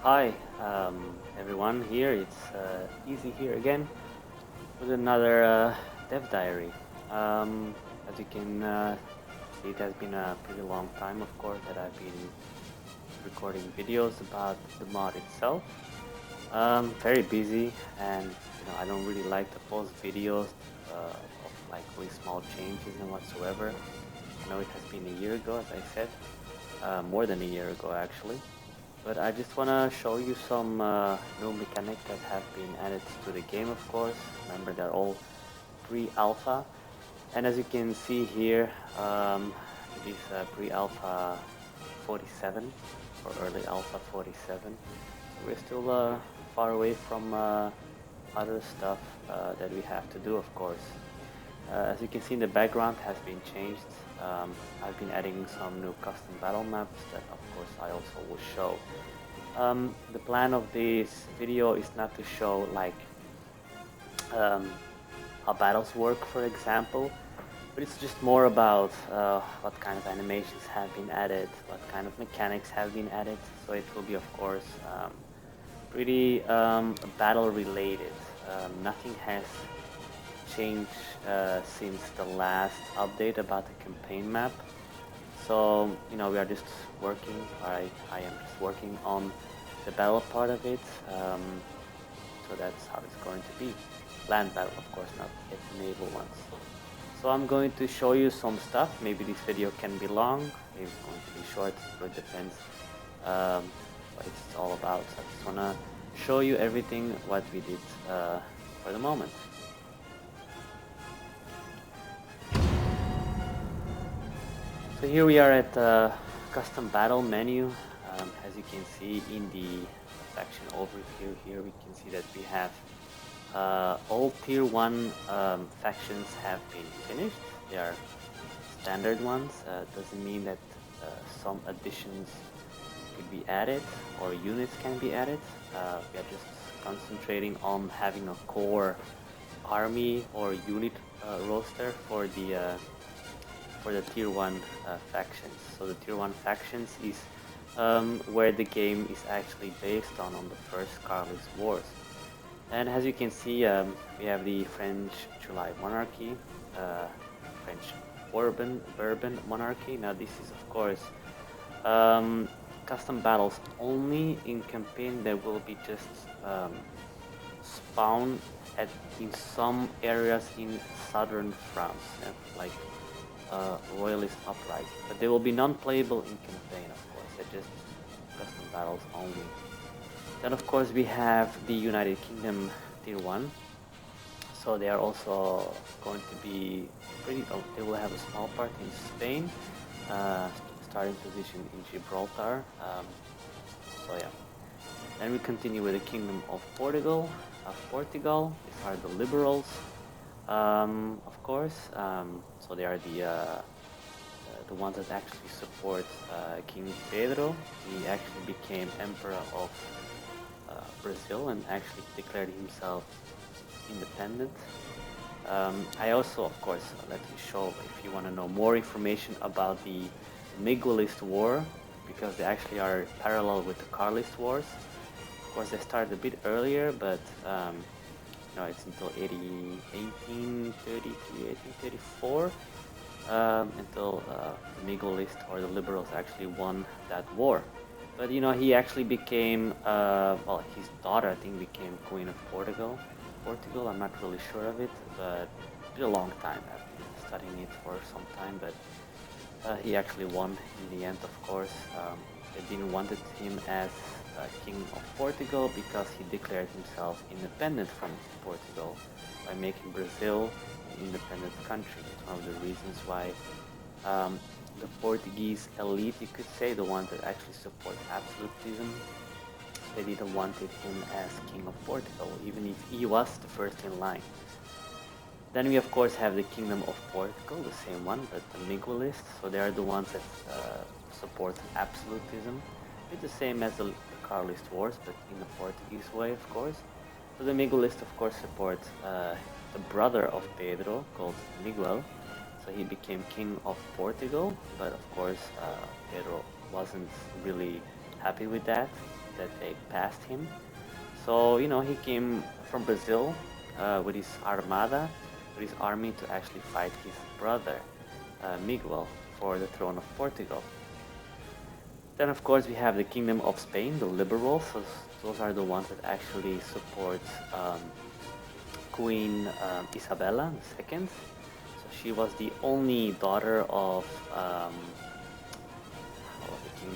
Hi, everyone. Here it's Easy here again with another dev diary. As you can see, it has been a pretty long time, of course, that I've been recording videos about the mod itself. Very busy, and I don't really like to post videos of like really small changes and whatsoever. I know it has been a year ago, as I said, more than a year ago actually. But I just want to show you some new mechanics that have been added to the game, of course. Remember, they're all pre-alpha. And as you can see here, it is pre-alpha 47 or early alpha 47. So we're still far away from other stuff that we have to do, of course. As you can see, the background has been changed. I've been adding some new custom battle maps that of course I also will show. The plan of this video is not to show like um, how battles work, for example, but it's just more about what kind of animations have been added, what kind of mechanics have been added. So it will be, of course, pretty battle related. Nothing has changed since the last update about the campaign map. So, we are just working, I am just working on the battle part of it. So that's how it's going to be. Land battle, of course, not yet naval ones. So I'm going to show you some stuff. Maybe this video can be long, maybe it's going to be short, so it depends what it's all about. So I just want to show you everything what we did for the moment. So here we are at the custom battle menu. As you can see in the faction overview here, we can see that we have all tier 1 factions have been finished. They are standard ones. Doesn't mean that some additions could be added or units can be added. We are just concentrating on having a core army or unit roster for the tier 1 factions. So the tier 1 factions is where the game is actually based on the first Carlist Wars. And as you can see, we have the French July monarchy, French Bourbon monarchy. Now this is of course custom battles only. In campaign there will be just spawn in some areas in southern France, like Royalist uprising, but they will be non-playable in campaign, of course. They're just custom battles only. Then of course we have the United Kingdom tier 1. So they are also going to be they will have a small part in Spain, starting position in Gibraltar. So yeah. Then we continue with the Kingdom of Portugal. These are the liberals, of course. So they are the ones that actually support King Pedro. He actually became Emperor of Brazil and actually declared himself independent. I also, of course, let you show if you want to know more information about the Miguelist War, because they actually are parallel with the Carlist Wars. Of course, they started a bit earlier, but it's until 1833, 1834, until the Miguelist or the liberals actually won that war. But he actually became, well, his daughter I think became Queen of Portugal. I'm not really sure of it, but it's been a long time. I've been studying it for some time, but he actually won in the end, of course. They didn't want him as King of Portugal because he declared himself independent from Portugal by making Brazil an independent country. It's one of the reasons why the Portuguese elite, you could say, the ones that actually support absolutism, they didn't want him as King of Portugal, even if he was the first in line. Then we of course have the Kingdom of Portugal, the same one, but the Miguelists. So they are the ones that support absolutism. It's the same as the Carlist Wars, but in the Portuguese way, of course. So the Miguelists, of course, support the brother of Pedro, called Miguel. So he became King of Portugal, but of course Pedro wasn't really happy with that. that they passed him. So, you know, he came from Brazil with his armada, with his army to actually fight his brother, Miguel, for the throne of Portugal. Then, of course, we have the Kingdom of Spain, the liberals. So those are the ones that actually support Queen Isabella II. So she was the only daughter of the king.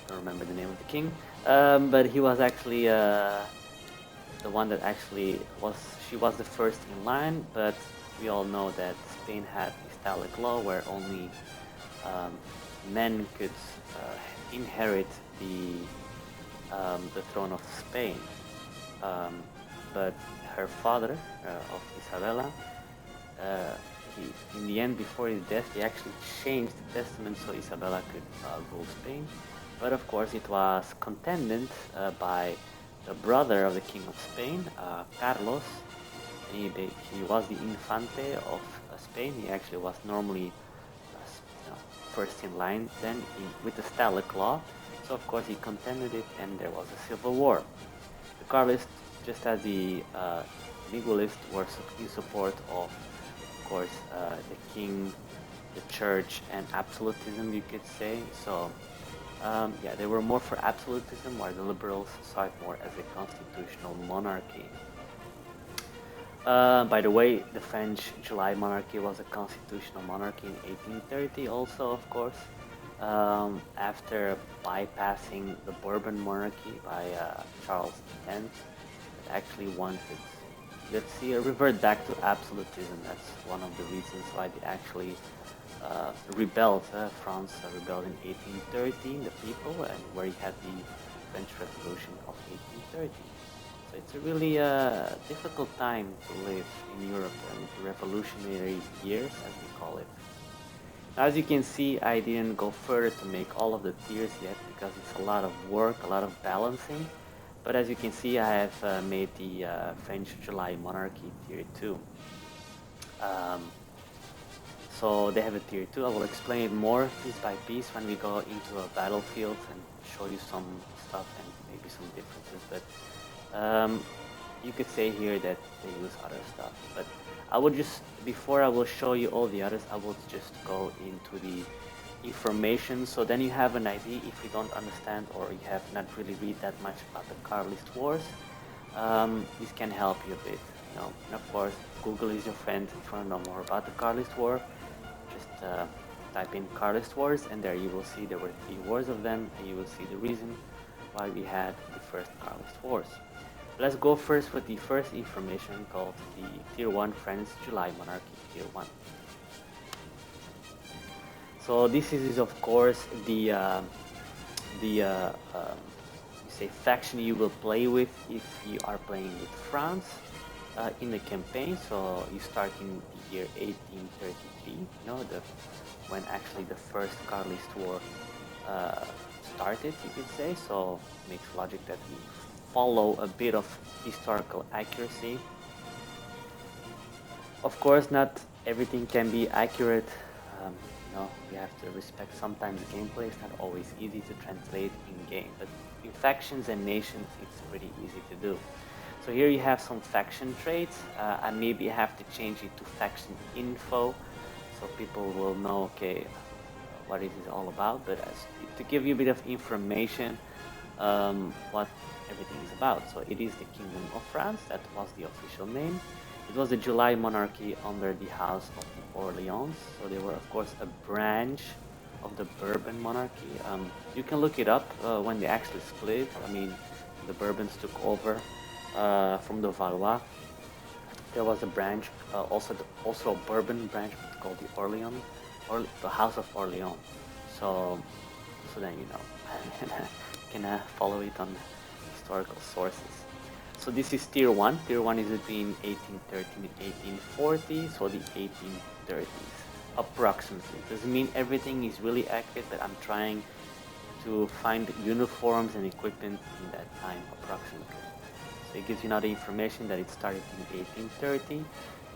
I don't remember the name of the king, but he was actually the one that actually was. She was the first in line, but we all know that Spain had a Stalic law where only men could inherit the throne of Spain. But her father, of Isabella, in the end, before his death, he actually changed the testament so Isabella could rule Spain. But of course, it was contended by the brother of the King of Spain, Carlos. He was the Infante of Spain. He actually was normally first in line then with the Stalic law. So of course he contended it, and there was a civil war. The Carlists, just as the Miguelists, were in support of course, the king, the church, and absolutism, you could say. So yeah, they were more for absolutism, while the liberals saw it more as a constitutional monarchy. By the way, the French July monarchy was a constitutional monarchy in 1830 also, of course, after bypassing the Bourbon monarchy by Charles X, that actually wanted, let's see, revert back to absolutism. That's one of the reasons why they actually rebelled. France rebelled in 1813, the people, and where you had the French Revolution of 1830. So it's a really difficult time to live in Europe, and revolutionary years, as we call it. Now, as you can see, I didn't go further to make all of the tiers yet because it's a lot of work, a lot of balancing. But as you can see, I have made the French July monarchy tier 2. So they have a tier 2. I will explain it more piece by piece when we go into a battlefield and show you some stuff and maybe some differences. But you could say here that they use other stuff. But I will just, before I will show you all the others, I will just go into the information, so then you have an idea if you don't understand or you have not really read that much about the Carlist Wars. This can help you a bit, you know. And of course, Google is your friend. If you want to know more about the Carlist War, just type in Carlist Wars, and there you will see there were 3 wars of them, and you will see the reason why we had the first Carlist Wars. Let's go first with the first information called the Tier 1 French July Monarchy Tier 1. So this is of course the faction you will play with if you are playing with France in the campaign. So you start in the year 1833, you know, when actually the first Carlist War started, you could say. So it makes logic that we follow a bit of historical accuracy. Of course, not everything can be accurate. You know, we have to respect sometimes gameplay is not always easy to translate in game, but in factions and nations it's pretty easy to do. So here you have some faction traits. I maybe have to change it to faction info so people will know, okay, what it is all about. But to give you a bit of information what everything is about. So it is the Kingdom of France, that was the official name. It was the July monarchy under the House of Orleans. So they were of course a branch of the Bourbon monarchy. You can look it up when they actually split. I mean, the Bourbons took over from the Valois. There was a branch, also a Bourbon branch called the Orleans, or the House of Orleans. So then you know, you can follow it on historical sources. So this is tier 1. Tier 1 is between 1813 and 1840, so the 1830s, approximately. Doesn't mean everything is really accurate, but I'm trying to find uniforms and equipment in that time, approximately. So it gives you another information that it started in 1830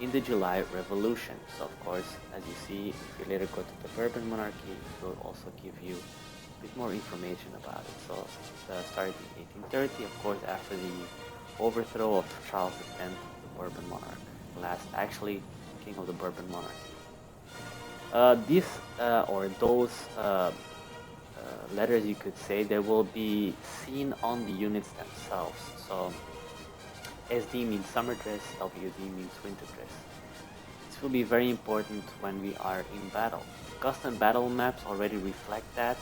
in the July Revolution. So of course, as you see, if you later go to the Bourbon monarchy, it will also give you bit more information about it. So it started in 1830, of course, after the overthrow of Charles X, the Bourbon monarch, the last actually king of the Bourbon monarchy. Those letters, you could say, they will be seen on the units themselves. So SD means summer dress, WD means winter dress. This will be very important when we are in battle. Custom battle maps already reflect that.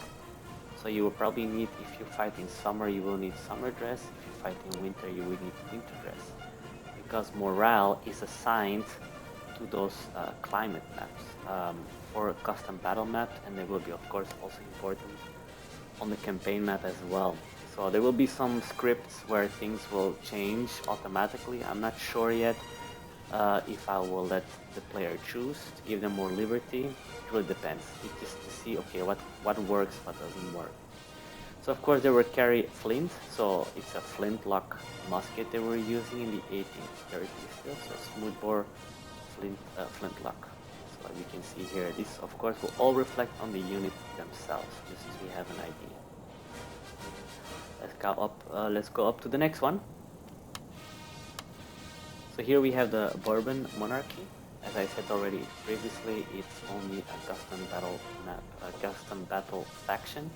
So you will probably need, if you fight in summer, you will need summer dress. If you fight in winter, you will need winter dress. Because morale is assigned to those climate maps for a custom battle map, and they will be, of course, also important on the campaign map as well. So there will be some scripts where things will change automatically. I'm not sure yet if I will let the player choose to give them more liberty. It really depends. It's just to see, okay, what works, what doesn't work. So of course they will carry flint, so it's a flintlock musket they were using in the 1830s still, so smoothbore flintlock. So as you can see here, this of course will all reflect on the unit themselves, just so you have an idea. Let's go up to the next one. So here we have the Bourbon monarchy. As I said already previously, it's only a custom battle map, a custom battle faction.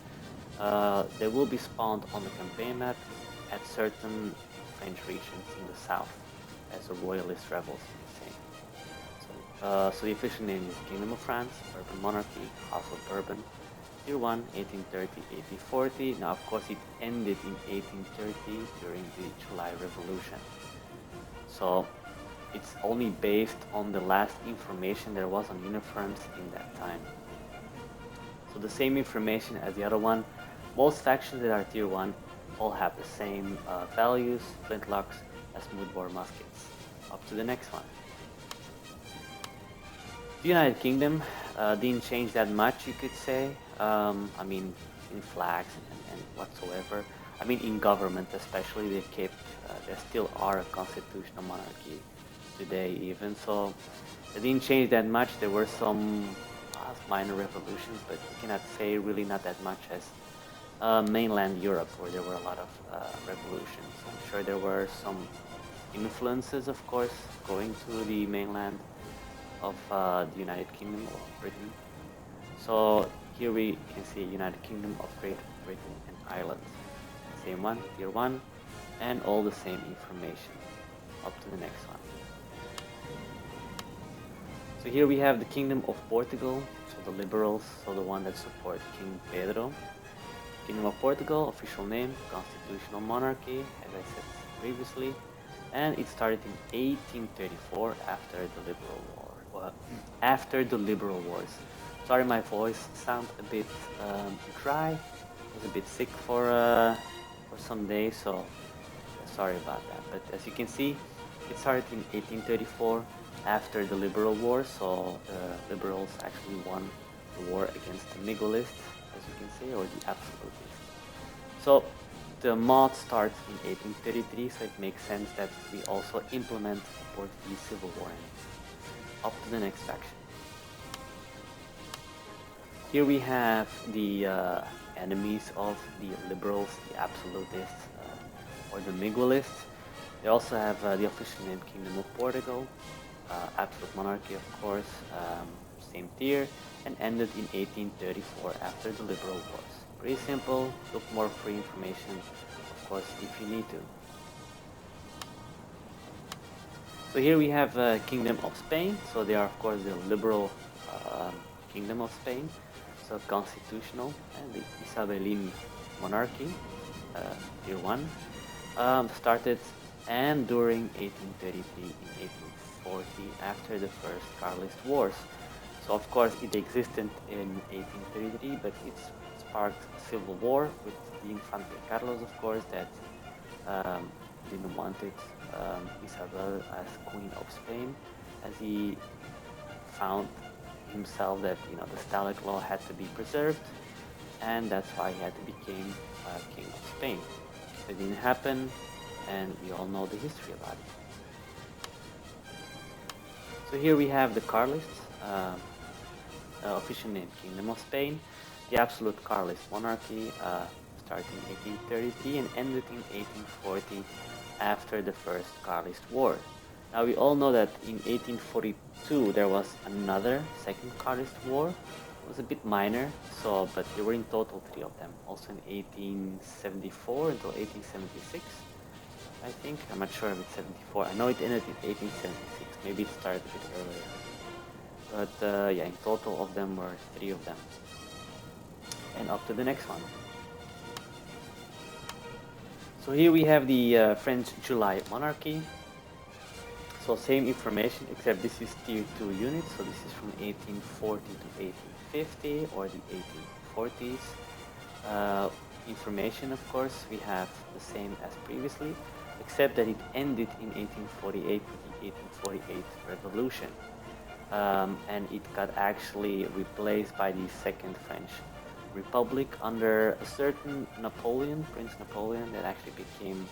They will be spawned on the campaign map at certain French regions in the south, as a royalist rebels, you could say. So the official name is Kingdom of France, Bourbon Monarchy, House of Bourbon, Tier 1, 1830, 1840. Now, of course, it ended in 1830 during the July Revolution. So it's only based on the last information there was on uniforms in that time. So the same information as the other one. Most factions that are Tier 1 all have the same values, flintlocks, as smoothbore muskets. Up to the next one. The United Kingdom didn't change that much, you could say. I mean, in flags and whatsoever. I mean, in government especially, they still are a constitutional monarchy today even. So they didn't change that much. There were some minor revolutions, but you cannot say really not that much as mainland Europe, where there were a lot of revolutions. I'm sure there were some influences, of course, going to the mainland of the United Kingdom of Britain. So here we can see United Kingdom of Great Britain and Ireland. Same one, Tier 1, and all the same information. Up to the next one. So here we have the Kingdom of Portugal, so the liberals, so the one that support King Pedro. Kingdom of Portugal, official name, constitutional monarchy, as I said previously, and it started in 1834 after the Liberal War. Well, after the Liberal Wars. Sorry, my voice sounds a bit dry. I was a bit sick for some days, so sorry about that. But as you can see, it started in 1834 after the Liberal War, so the Liberals actually won the war against the Miguelists, as you can see, or the Absolutists. So the mod starts in 1833, so it makes sense that we also implement the Portuguese Civil War in it. Up to the next faction. Here we have the enemies of the liberals, the absolutists, or the Miguelists. They also have the official name Kingdom of Portugal, absolute monarchy, of course, same tier, and ended in 1834 after the Liberal Wars. Pretty simple. Look more free information, of course, if you need to. So here we have Kingdom of Spain. So they are, of course, the liberal Kingdom of Spain. So constitutional, and the Isabelline monarchy, tier 1, started and during 1833 and 1840 after the first Carlist Wars. So of course it existed in 1833, but it sparked a civil war with the Infante Carlos, of course, that didn't want it, Isabel as Queen of Spain, as he found himself that the Stalag Law had to be preserved, and that's why he had to become King of Spain. It didn't happen, and we all know the history about it. So here we have the Carlists, official name Kingdom of Spain, the absolute Carlist monarchy started in 1833 and ended in 1840 after the first Carlist War. Now we all know that in 1842 there was another second Carlist War. It was a bit minor, so but there were in total 3 of them. Also in 1874 until 1876, I think. I'm not sure if it's 74. I know it ended in 1876. Maybe it started a bit earlier. But yeah, in total of them were 3 of them. And up to the next one. So here we have the French July monarchy. So same information, except this is tier 2 units. So this is from 1840 to 1850 or the 1840s. Information, of course, we have the same as previously, except that it ended in 1848 with the 1848 revolution. And it got actually replaced by the Second French Republic under a certain Napoleon, Prince Napoleon, that actually became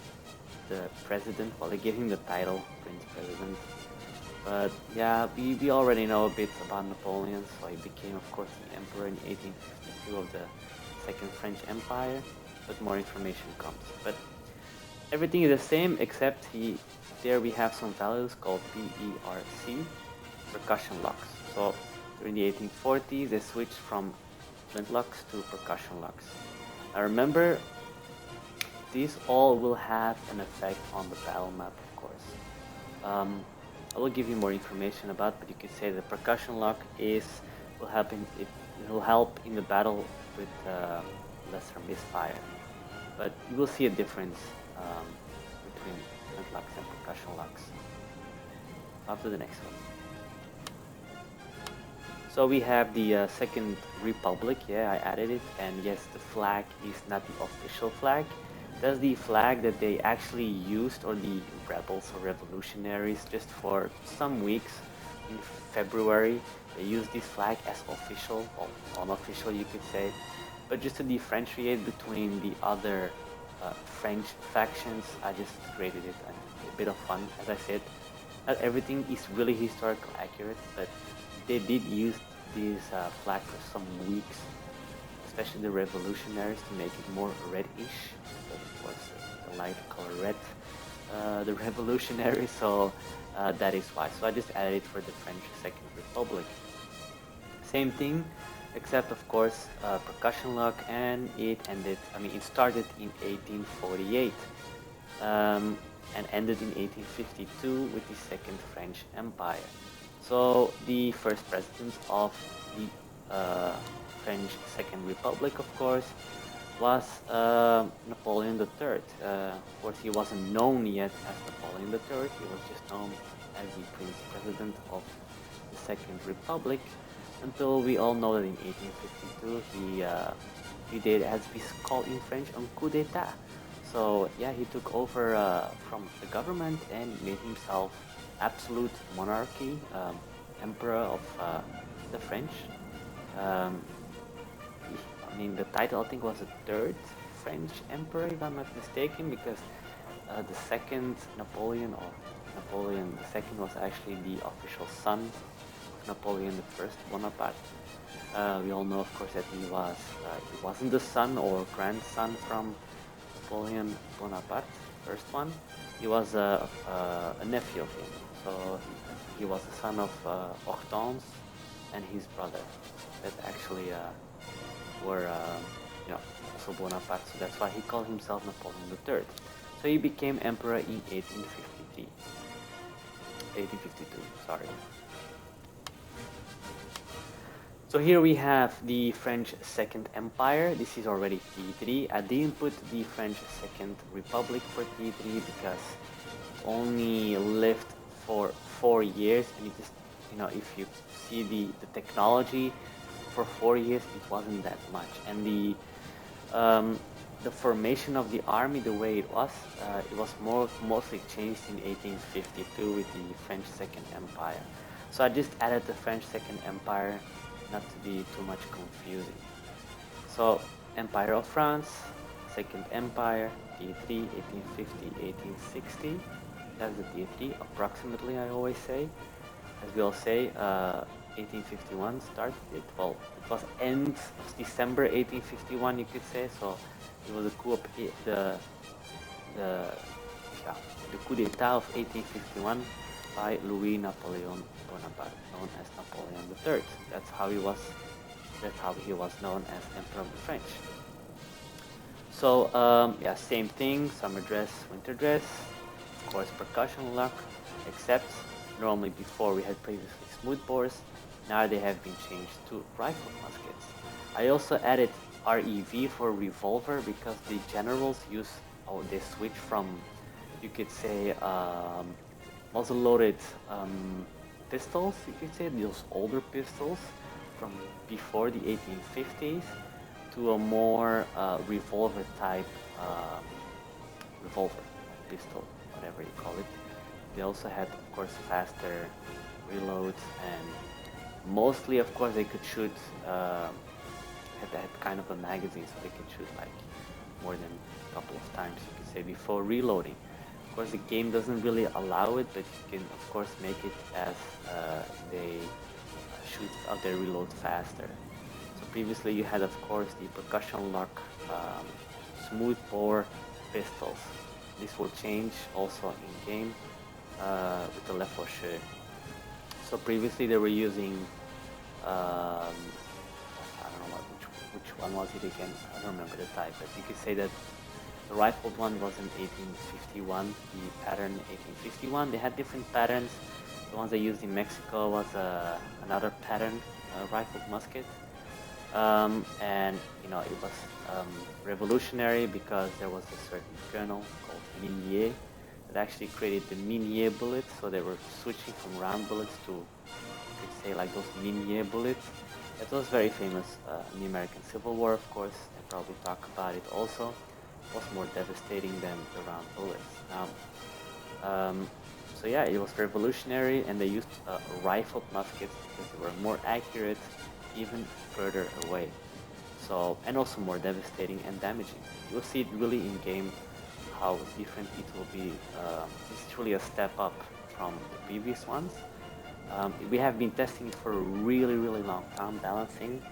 the president. Well, they gave him the title Prince President. But yeah, we already know a bit about Napoleon, so he became, of course, the emperor in 1852 of the Second French Empire. But more information comes. But everything is the same, except there we have some values called PERC, percussion locks. So during the 1840s, they switched from flintlocks to percussion locks. Now remember, these all will have an effect on the battle map, of course. I will give you more information about, but you could say the percussion lock will help in the battle with lesser misfire. But you will see a difference between flintlocks and percussion locks. After the next one. So we have the Second Republic. Yeah, I added it, and yes, the flag is not the official flag. That's the flag that they actually used, or the rebels or revolutionaries, just for some weeks in February. They used this flag as official, or unofficial you could say, but just to differentiate between the other French factions, I just created it and a bit of fun. As I said, not everything is really historical accurate, but they did use this flag for some weeks, especially the revolutionaries, to make it more reddish. But of course, the light color red, the revolutionaries, so that is why. So I just added it for the French Second Republic. Same thing, except of course percussion lock, and it started in 1848 and ended in 1852 with the Second French Empire. So the first president of the French Second Republic, of course, was Napoleon III. Of course, he wasn't known yet as Napoleon III. He was just known as the Prince President of the Second Republic, until we all know that in 1852 he did, as we call in French, un coup d'état. So yeah, he took over from the government and made himself absolute monarchy, emperor of the French. The title, I think, was the third French emperor, if I'm not mistaken, because the second Napoleon II was actually the official son of Napoleon I Bonaparte. We all know, of course, that he wasn't the son or grandson from Napoleon Bonaparte, first one. He was a nephew of him. So he was the son of Hortense and his brother that actually were also Bonaparte. So that's why he called himself Napoleon III. So he became emperor in 1852, sorry. So here we have the French Second Empire. This is already T3. I didn't put the French Second Republic for T3 because it only lived for 4 years, and it just, if you see the technology for 4 years, it wasn't that much. And the formation of the army, the way it was mostly changed in 1852 with the French Second Empire. So I just added the French Second Empire, not to be too much confusing. So Empire of France, Second Empire, T3, 1850, 1860. That's the T3, approximately, I always say. As we all say, 1851 started it. Well, it was end of December 1851, you could say. So it was a the yeah, the coup d'état of 1851 by Louis Napoleon Bonaparte, known as Napoleon III. That's how he was. That's how he was known as Emperor of the French. So yeah, same thing. Summer dress, winter dress. Of course, percussion lock, except normally before we had previously smooth bores. Now they have been changed to rifle muskets. I also added REV for revolver because the generals use, they switch from, you could say, muzzle-loaded pistols, you could say, those older pistols from before the 1850s to a more revolver type revolver, pistol, whatever you call it. They also had, of course, faster reloads, and mostly, of course, they could shoot, had kind of a magazine, so they could shoot like more than a couple of times, you could say, before reloading. Of course, the game doesn't really allow it, but you can, of course, make it as they shoot out their reload faster. So previously you had, of course, the percussion lock smooth bore pistols. This will change also in game with the Le Faucheux. So previously they were using, I don't know which one was it again, I don't remember the type, but you could say that the rifled one was in 1851, the pattern 1851. They had different patterns. The ones they used in Mexico was another pattern rifled musket. And you know, it was revolutionary because there was a certain colonel called Minier that actually created the Minier bullets. So they were switching from round bullets to, you could say, like those Minier bullets. It was very famous in the American Civil War, of course. They probably talk about it also. It was more devastating than the round bullets. Now, so yeah, it was revolutionary, and they used rifled muskets because they were more accurate, even further away. So, and also more devastating and damaging. You'll see it really in game how different it will be. It's truly a step up from the previous ones. We have been testing it for a really long time, balancing.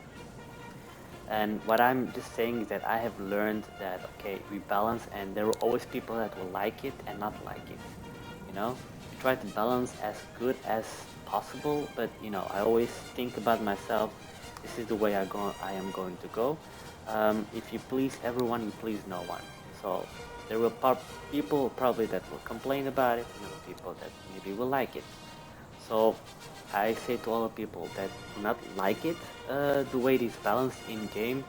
And what I'm just saying is that I have learned that, okay, we balance, and there will always people that will like it and not like it. You know, we try to balance as good as possible, but you know, I always think about myself. This is the way I am going to go. If you please everyone, you please no one. So there will people probably that will complain about it, and people that maybe will like it. So I say to all the people that do not like it, the way it is balanced in game,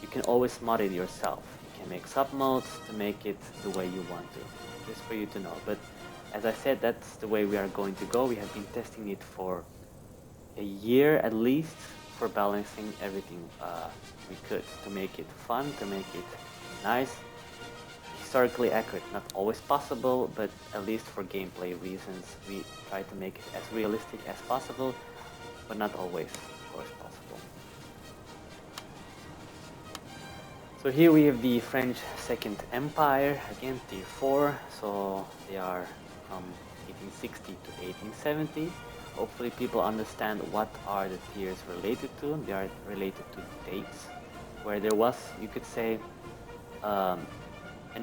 you can always mod it yourself. You can make sub modes to make it the way you want to, just for you to know. But as I said, that's the way we are going to go. We have been testing it for a year at least, for balancing everything we could, to make it fun, to make it nice, historically accurate. Not always possible, but at least for gameplay reasons, we try to make it as realistic as possible, but not always, of course, possible. So here we have the French Second Empire, again tier 4, so they are from 1860 to 1870. Hopefully people understand what are the tiers related to. They are related to dates, where there was, you could say, an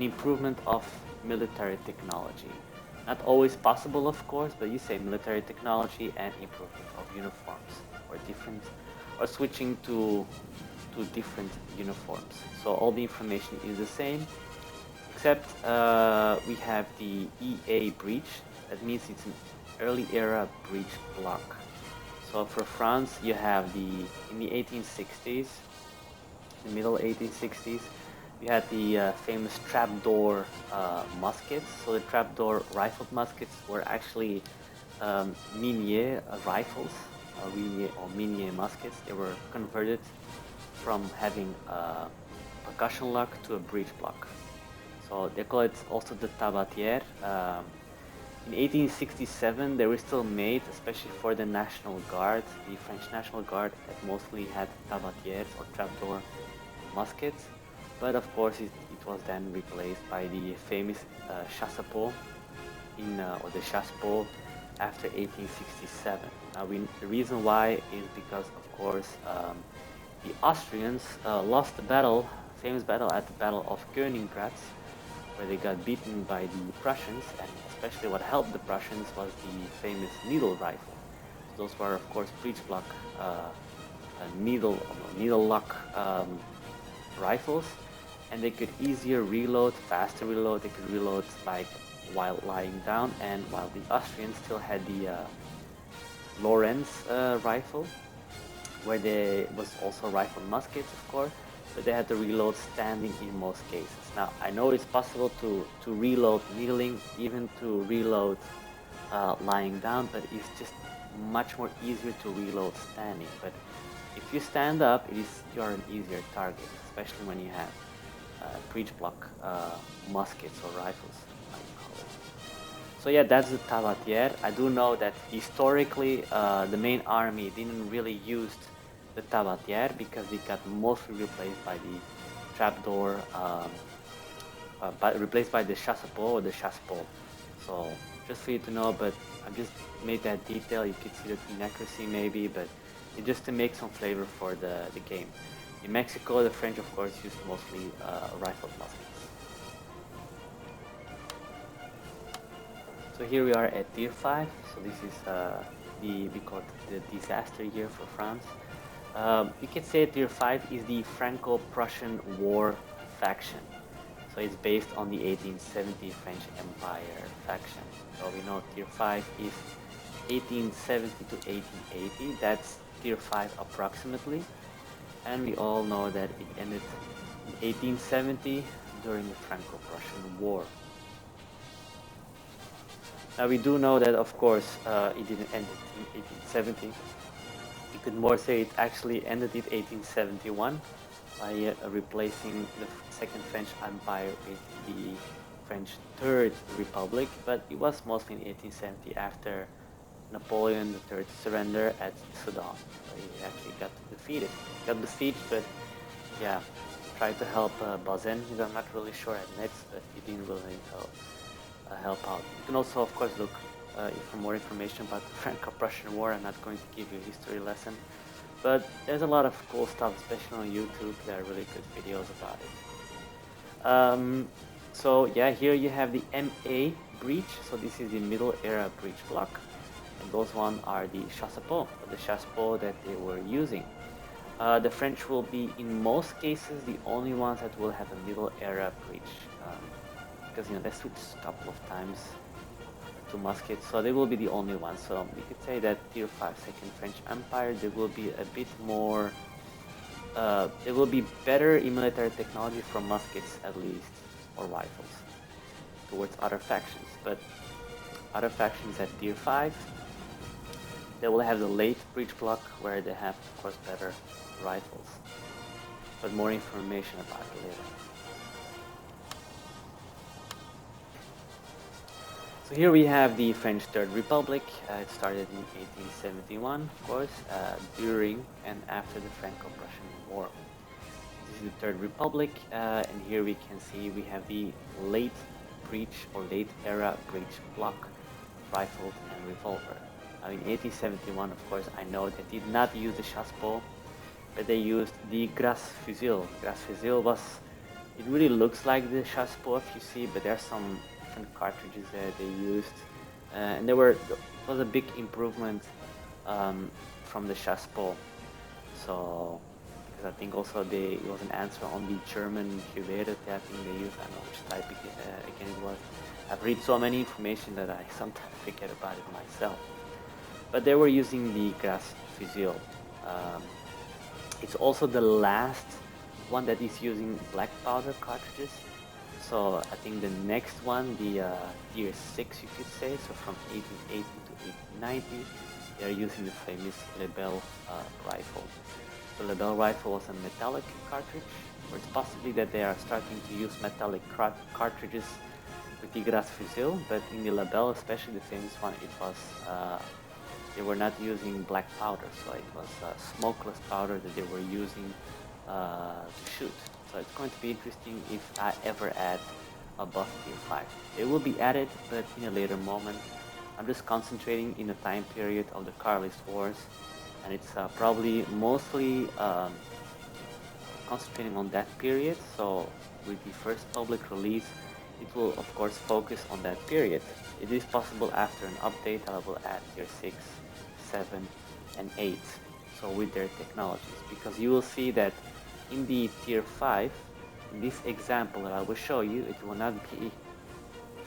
improvement of military technology. Not always possible, of course, but you say military technology and improvement of uniforms, or switching to different uniforms. So all the information is the same, except we have the EA breach. That means it's an early era breach block. So for France, you have in the 1860s, the middle 1860s, you had the famous trapdoor muskets. So the trapdoor rifled muskets were actually Minier rifles, Minier muskets. They were converted from having a percussion lock to a breech block. So they call it also the tabatière. In 1867, they were still made, especially for the National Guard, the French National Guard, that mostly had tabatières or trapdoor muskets. But of course, it was then replaced by the famous chassepot or the chassepot after 1867. Now, the reason why is because, of course, the Austrians lost the battle, famous battle at the Battle of Königgrätz, where they got beaten by the Prussians, and especially what helped the Prussians was the famous needle rifle. So those were, of course, breech block needle lock rifles, and they could easier reload, faster reload. They could reload like while lying down, and while the Austrians still had the Lorenz rifle, where they was also rifled muskets, of course, but they had to reload standing in most cases. Now, I know it's possible to reload kneeling, even to reload lying down, but it's just much more easier to reload standing. But if you stand up, you're an easier target, especially when you have breech block muskets or rifles, how you call it. So yeah, that's the tabatière. I do know that historically the main army didn't really use the tabatière because it got mostly replaced by the trapdoor, replaced by the chassepot or the chassepot. So just for you to know, but I've just made that detail. You could see the inaccuracy maybe, but it's just to make some flavor for the game. In Mexico, the French, of course, used mostly rifled muskets. So here we are at Tier 5. So this is we call it the disaster year for France. You can say Tier 5 is the Franco-Prussian War faction. So it's based on the 1870 French Empire faction. So we know Tier 5 is 1870 to 1880. That's Tier 5 approximately. And we all know that it ended in 1870 during the Franco-Prussian War. Now we do know that, of course, it didn't end in 1870. You could more say it actually ended in 1871 by replacing the Second French Empire with the French Third Republic, but it was mostly in 1870 after Napoleon III's surrender at Sedan. So he actually got defeated. Got besieged, but yeah, tried to help Bazaine. I'm not really sure at Metz, but he didn't really help out. You can also, of course, look for more information about the Franco-Prussian War. I'm not going to give you a history lesson, but there's a lot of cool stuff, especially on YouTube. There are really good videos about it. So yeah, here you have the MA breech. So this is the middle era breech block, and those one are the chassepot, the chassepot that they were using. The French will be, in most cases, the only ones that will have a middle era breech, because they switched a couple of times to muskets, so they will be the only ones. So we could say that Tier 5 Second French Empire, they will be a bit more, they will be better in military technology from muskets at least, or rifles, towards other factions. But other factions at Tier 5, they will have the late breech block, where they have, of course, better rifles. But more information about it later. So here we have the French Third Republic. It started in 1871, of course, during and after the Franco-Prussian War. This is the Third Republic, and here we can see we have the late breech or late era breech block, rifled and revolver. Now in 1871, of course, I know they did not use the chassepot, but they used the Gras Fusil. Gras Fusil was, it really looks like the chassepot if you see, but there's some different cartridges that they used, and it was a big improvement from the chassepot. So, because I think also it was an answer on the German Gewehre that I think they used. I don't know which type again it was. I've read so many information that I sometimes forget about it myself. But they were using the Gras Fusil. It's also the last one that is using black powder cartridges. So I think the next one, the Tier 6 you could say, so from 1880 to 1890, they are using the famous Lebel rifle. The Lebel rifle was a metallic cartridge, or it's possibly that they are starting to use metallic cartridges with the Gras Fusil, but in the Lebel, especially the famous one, it was they were not using black powder, so it was smokeless powder that they were using to shoot. So it's going to be interesting if I ever add a buff Tier 5. It will be added, but in a later moment. I'm just concentrating in the time period of the Carlist Wars, and it's probably mostly concentrating on that period. So with the first public release, it will of course focus on that period. It is possible after an update I will add tier 6, 7 and 8, so with their technologies, because you will see that in the tier 5, in this example that I will show you, it will not be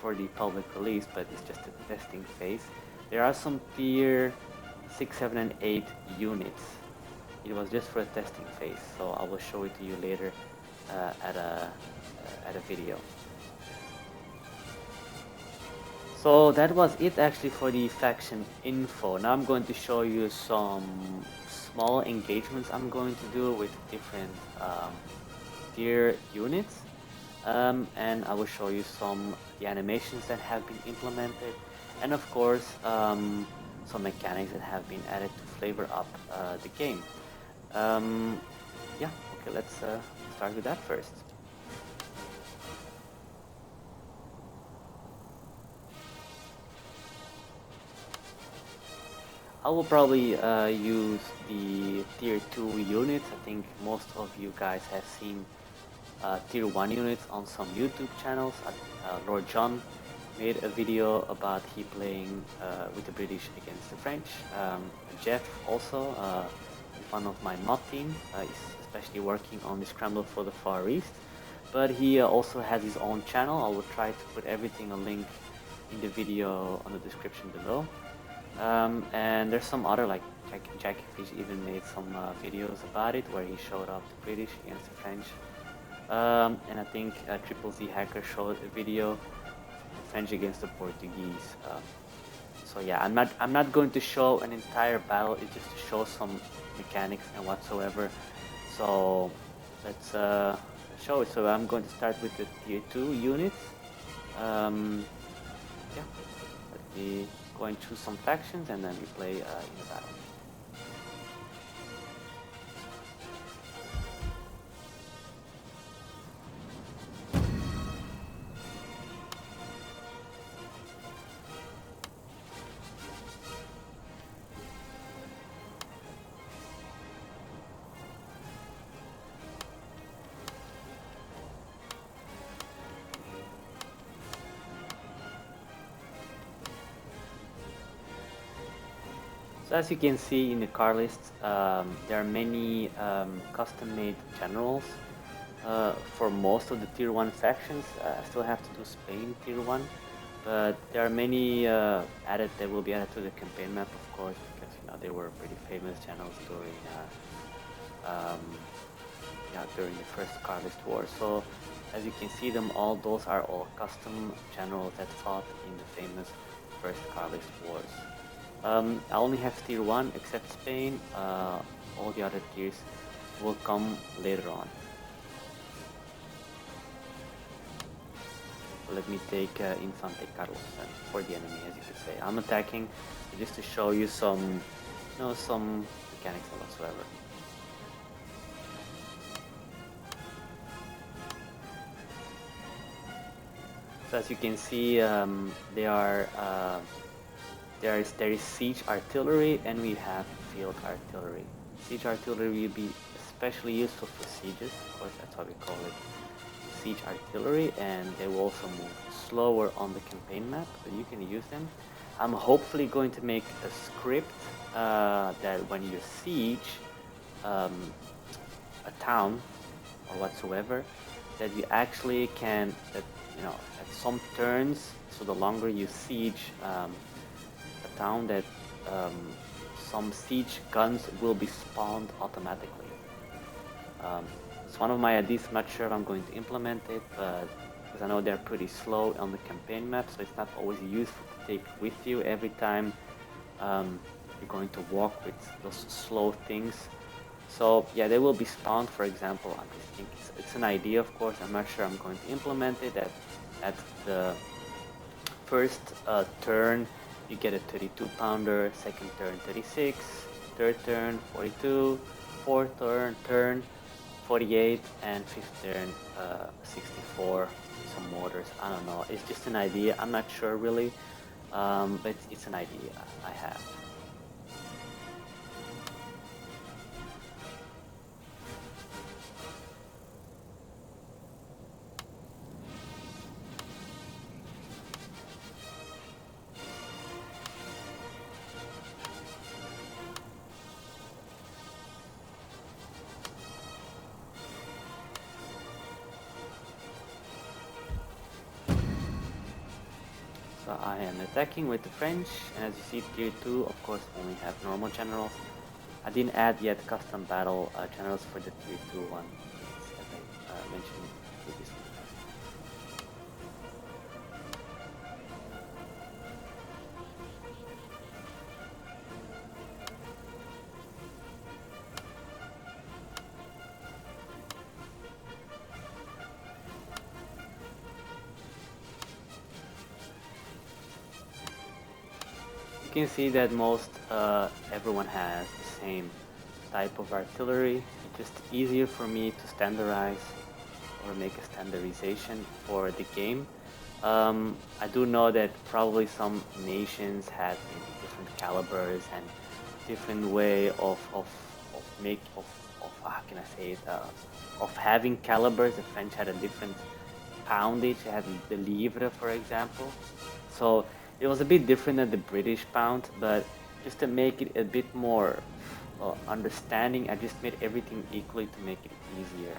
for the public release, but it's just a testing phase. There are some tier 6, 7 and 8 units. It was just for a testing phase, so I will show it to you later at a video. So that was it actually for the faction info. Now I'm going to show you some small engagements I'm going to do with different tier units, and I will show you some the animations that have been implemented, and of course some mechanics that have been added to flavor up the game. Yeah, okay, let's start with that first. I will probably use the tier 2 units. I think most of you guys have seen tier 1 units on some YouTube channels. Lord John made a video about he playing with the British against the French. Jeff also, one of my mod team, is especially working on the Scramble for the Far East. But he also has his own channel. I will try to put everything, a link in the video on the description below. And there's some other, like Jackie Fish even made some videos about it where he showed up the British against the French. And I think Triple Z Hacker showed a video French against the Portuguese. So yeah, I'm not going to show an entire battle. It's just to show some mechanics and whatsoever. So let's show it. So I'm going to start with the tier 2 units. Yeah, let's be going through some factions and then we play in a battle. So as you can see in the car list, there are many custom-made generals for most of the tier 1 factions. I still have to do Spain tier 1, but there are many added that will be added to the campaign map, of course, because they were pretty famous generals during the first Carlist Wars. So as you can see them all, those are all custom generals that fought in the famous first Carlist Wars. I only have tier 1 except Spain. All the other tiers will come later on. So let me take Infante Carlos for the enemy, as you could say. I'm attacking just to show you some mechanics whatsoever. So as you can see, there is siege artillery and we have field artillery. Siege artillery will be especially useful for sieges, of course that's why we call it siege artillery, and they will also move slower on the campaign map, but you can use them. I'm hopefully going to make a script that when you siege a town or whatsoever, that you actually can, at some turns, so the longer you siege town, that some siege guns will be spawned automatically. It's one of my ideas. I'm not sure if I'm going to implement it, but because I know they're pretty slow on the campaign map, so it's not always useful to take with you every time you're going to walk with those slow things. So yeah, they will be spawned, for example. I just think it's an idea, of course. I'm not sure I'm going to implement it. At the first turn, you get a 32 pounder, second turn 36, third turn 42, fourth turn 48, and fifth turn 64. Some mortars. I don't know. It's just an idea. I'm not sure really. but it's an idea I have. So I am attacking with the French, and as you see, tier 2, of course, only have normal generals. I didn't add yet custom battle generals for the tier 2 one, as I mentioned previously. You can see that most everyone has the same type of artillery. It's just easier for me to standardize or make a standardization for the game. I do know that probably some nations have maybe different calibers and different way of how can I say it, of having calibers. The French had a different poundage. They had the livre, for example. So it was a bit different than the British pound, but just to make it a bit more understanding, I just made everything equally to make it easier.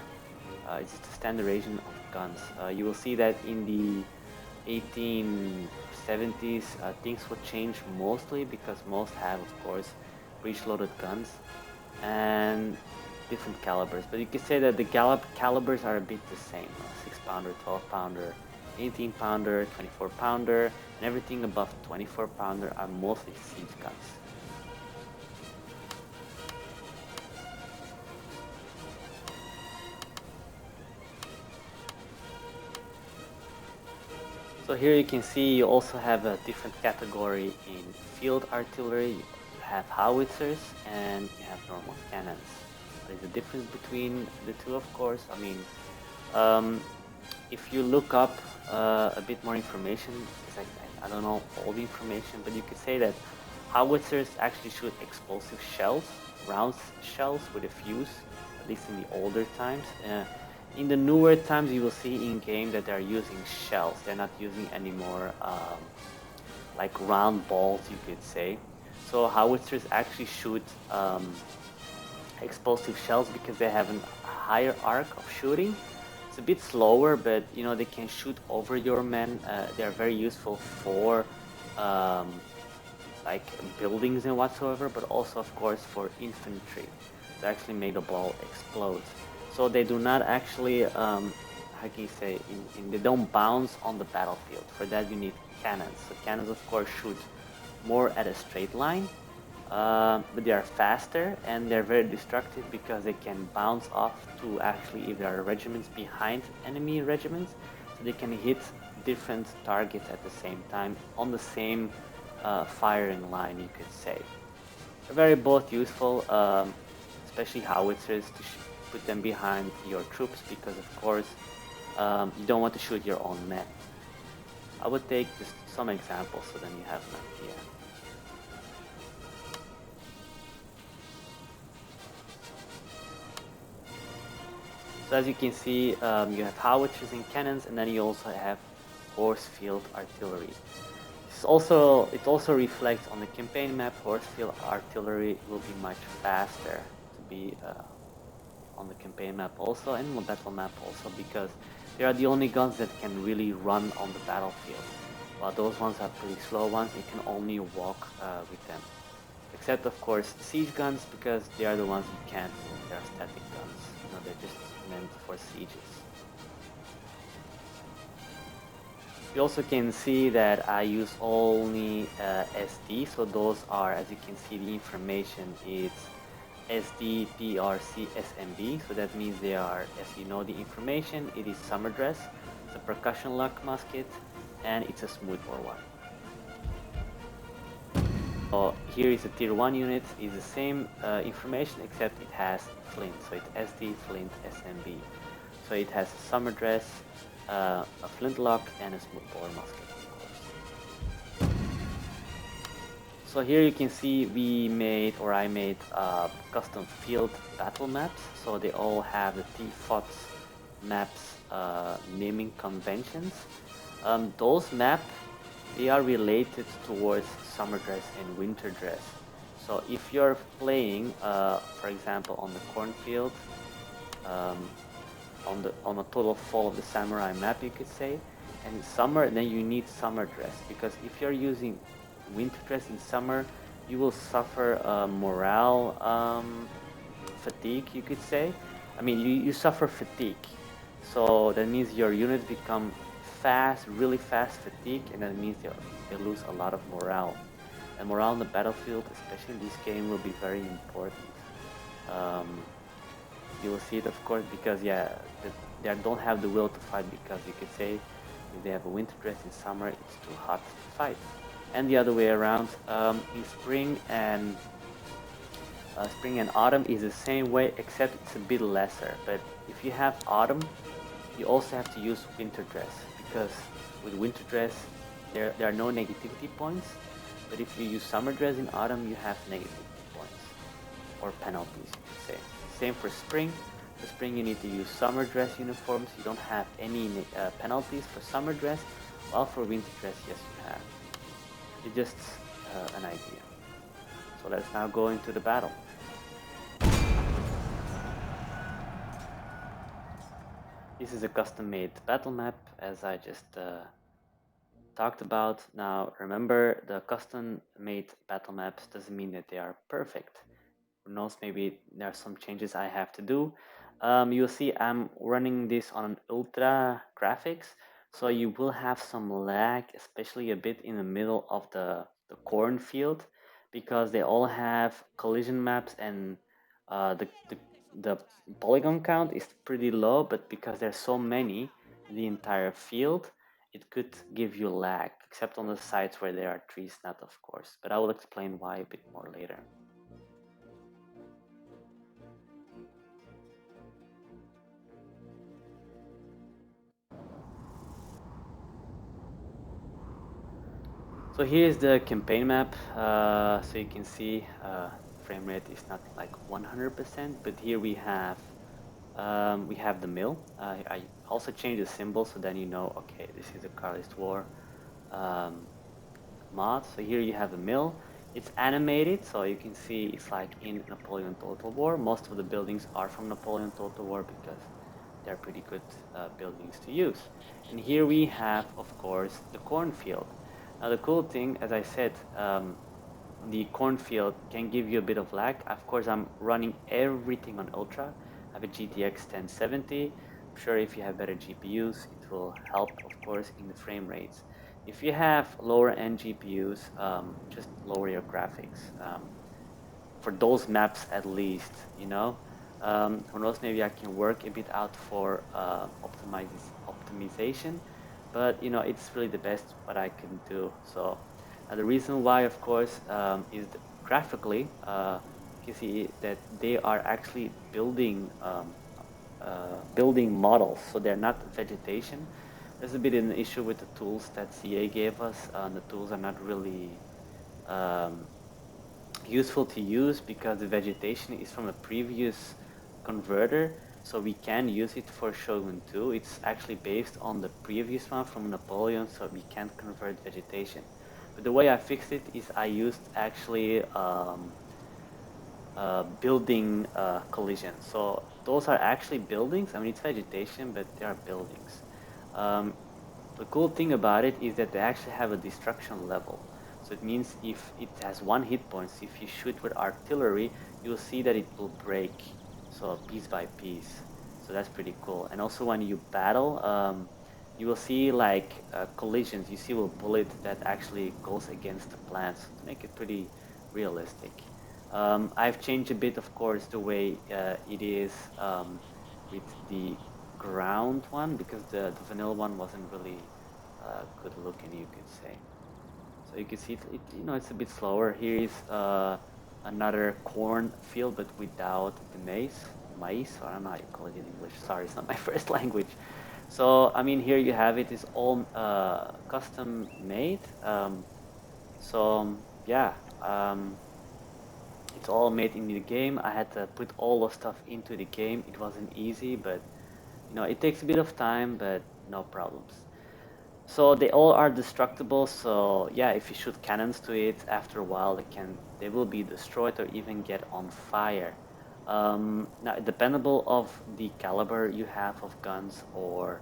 It's just a standardization of guns. You will see that in the 1870s, things would change mostly because most have, of course, breech-loaded guns and different calibers. But you can say that the calibers are a bit the same: 6-pounder, 12-pounder, 18-pounder, 24-pounder, and everything above 24-pounder are mostly siege guns. So here you can see you also have a different category in field artillery. You have howitzers and you have normal cannons. There's a difference between the two, of course. I mean, if you look up a bit more information, because I don't know all the information, but you could say that howitzers actually shoot explosive shells, round shells with a fuse, at least in the older times. In the newer times, you will see in game that they're using shells. They're not using any more like round balls, you could say. So howitzers actually shoot explosive shells because they have a higher arc of shooting. It's a bit slower, but you know they can shoot over your men. They are very useful for like buildings and whatsoever, but also of course for infantry to actually make the ball explode. So they do not actually, how can you say, they don't bounce on the battlefield. For that you need cannons. So cannons of course shoot more at a straight line, but they are faster and they're very destructive because they can bounce off to actually, if there are regiments behind enemy regiments, so they can hit different targets at the same time on the same firing line, you could say. They're very both useful, especially howitzers, to put them behind your troops because of course you don't want to shoot your own men. I would take just some examples so then you have an idea. So as you can see, you have howitzers and cannons, and then you also have horse field artillery. It also reflects on the campaign map. Horse field artillery will be much faster to be on the campaign map also, and on the battle map also, because they are the only guns that can really run on the battlefield. While those ones are pretty slow ones, you can only walk with them. Except of course siege guns, because they are the ones you can't move. They are static guns. You know, they're just meant for sieges. You also can see that I use only SD, so those are, as you can see, the information is SD, PRC, SMB, so that means they are, as you know the information, it is summer dress, it's a percussion lock musket, and it's a smoothbore one. So here is a tier 1 unit, is the same information except it has flint, so it's SD, flint, SMB. So it has a summer dress, a flintlock, and a smoothbore musket, of course. So here you can see we made, or I made, custom field battle maps. So they all have the FotS maps naming conventions. Those maps, they are related towards summer dress and winter dress. So if you're playing, for example, on the cornfield, um, on a total fall of the samurai map, you could say, and summer, then you need summer dress, because if you're using winter dress in summer, you will suffer morale fatigue, you could say. I mean, you suffer fatigue, so that means your units become fast, really fast fatigue, and that means they lose a lot of morale. And morale on the battlefield, especially in this game, will be very important. Um, you will see it, of course, because yeah, they don't have the will to fight, because you could say if they have a winter dress in summer, it's too hot to fight. And the other way around, in spring and autumn is the same way, except it's a bit lesser. But if you have autumn, you also have to use winter dress, because with winter dress, there are no negativity points. But if you use summer dress in autumn, you have negativity points, or penalties, you could say. Same for spring. For spring, you need to use summer dress uniforms. You don't have any penalties for summer dress, while for winter dress, yes, you have. It's just an idea. So let's now go into the battle. This is a custom-made battle map, as I just talked about. Now, remember, the custom-made battle maps doesn't mean that they are perfect. Who knows, maybe there are some changes I have to do. You'll see I'm running this on ultra graphics, so you will have some lag, especially a bit in the middle of the cornfield, because they all have collision maps, and the polygon count is pretty low, but because there's so many in the entire field, it could give you lag, except on the sides where there are trees, not of course, but I will explain why a bit more later. So here's the campaign map. So you can see frame rate is not like 100%, but here we have the mill. I also changed the symbol, so then you know, okay, this is a Carlist War um, mod. So here you have the mill. It's animated, so you can see it's like in Napoleon Total War. Most of the buildings are from Napoleon Total War because they're pretty good buildings to use. And here we have, of course, the cornfield. Now the cool thing, as I said, the cornfield can give you a bit of lag. Of course, I'm running everything on Ultra. I have a GTX 1070. I'm sure if you have better GPUs, it will help, of course, in the frame rates. If you have lower end GPUs, just lower your graphics. For those maps at least, you know. Who knows, maybe I can work a bit out for optimization, but you know, it's really the best what I can do. So the reason why, of course, is graphically, you see that they are actually building models, so they're not vegetation. There's a bit of an issue with the tools that CA gave us. The tools are not really um, useful to use, because the vegetation is from a previous converter, so we can use it for Shogun 2. It's actually based on the previous one from Napoleon, so we can't convert vegetation. But the way I fixed it is I used actually building collision. So those are actually buildings. I mean, it's vegetation, but they are buildings. Um, the cool thing about it is that they actually have a destruction level. So it means if it has 1 hit point, if you shoot with artillery, you'll see that it will break. So piece by piece. So that's pretty cool. And also when you battle, you will see like collisions. You see a bullet that actually goes against the plants to make it pretty realistic. I've changed a bit, of course, the way it is with the ground one, because the vanilla one wasn't really good looking, you could say. So you can see you know, it's a bit slower. Here is another corn field, but without the maize, or I don't know how you call it in English. Sorry, it's not my first language. So I mean, here you have it. It's all custom made. So yeah. It's all made in the game. I had to put all the stuff into the game. It wasn't easy, but you know, it takes a bit of time, but no problems. So they all are destructible. So yeah, if you shoot cannons to it, after a while they will be destroyed or even get on fire. Now, dependable of the caliber you have of guns, or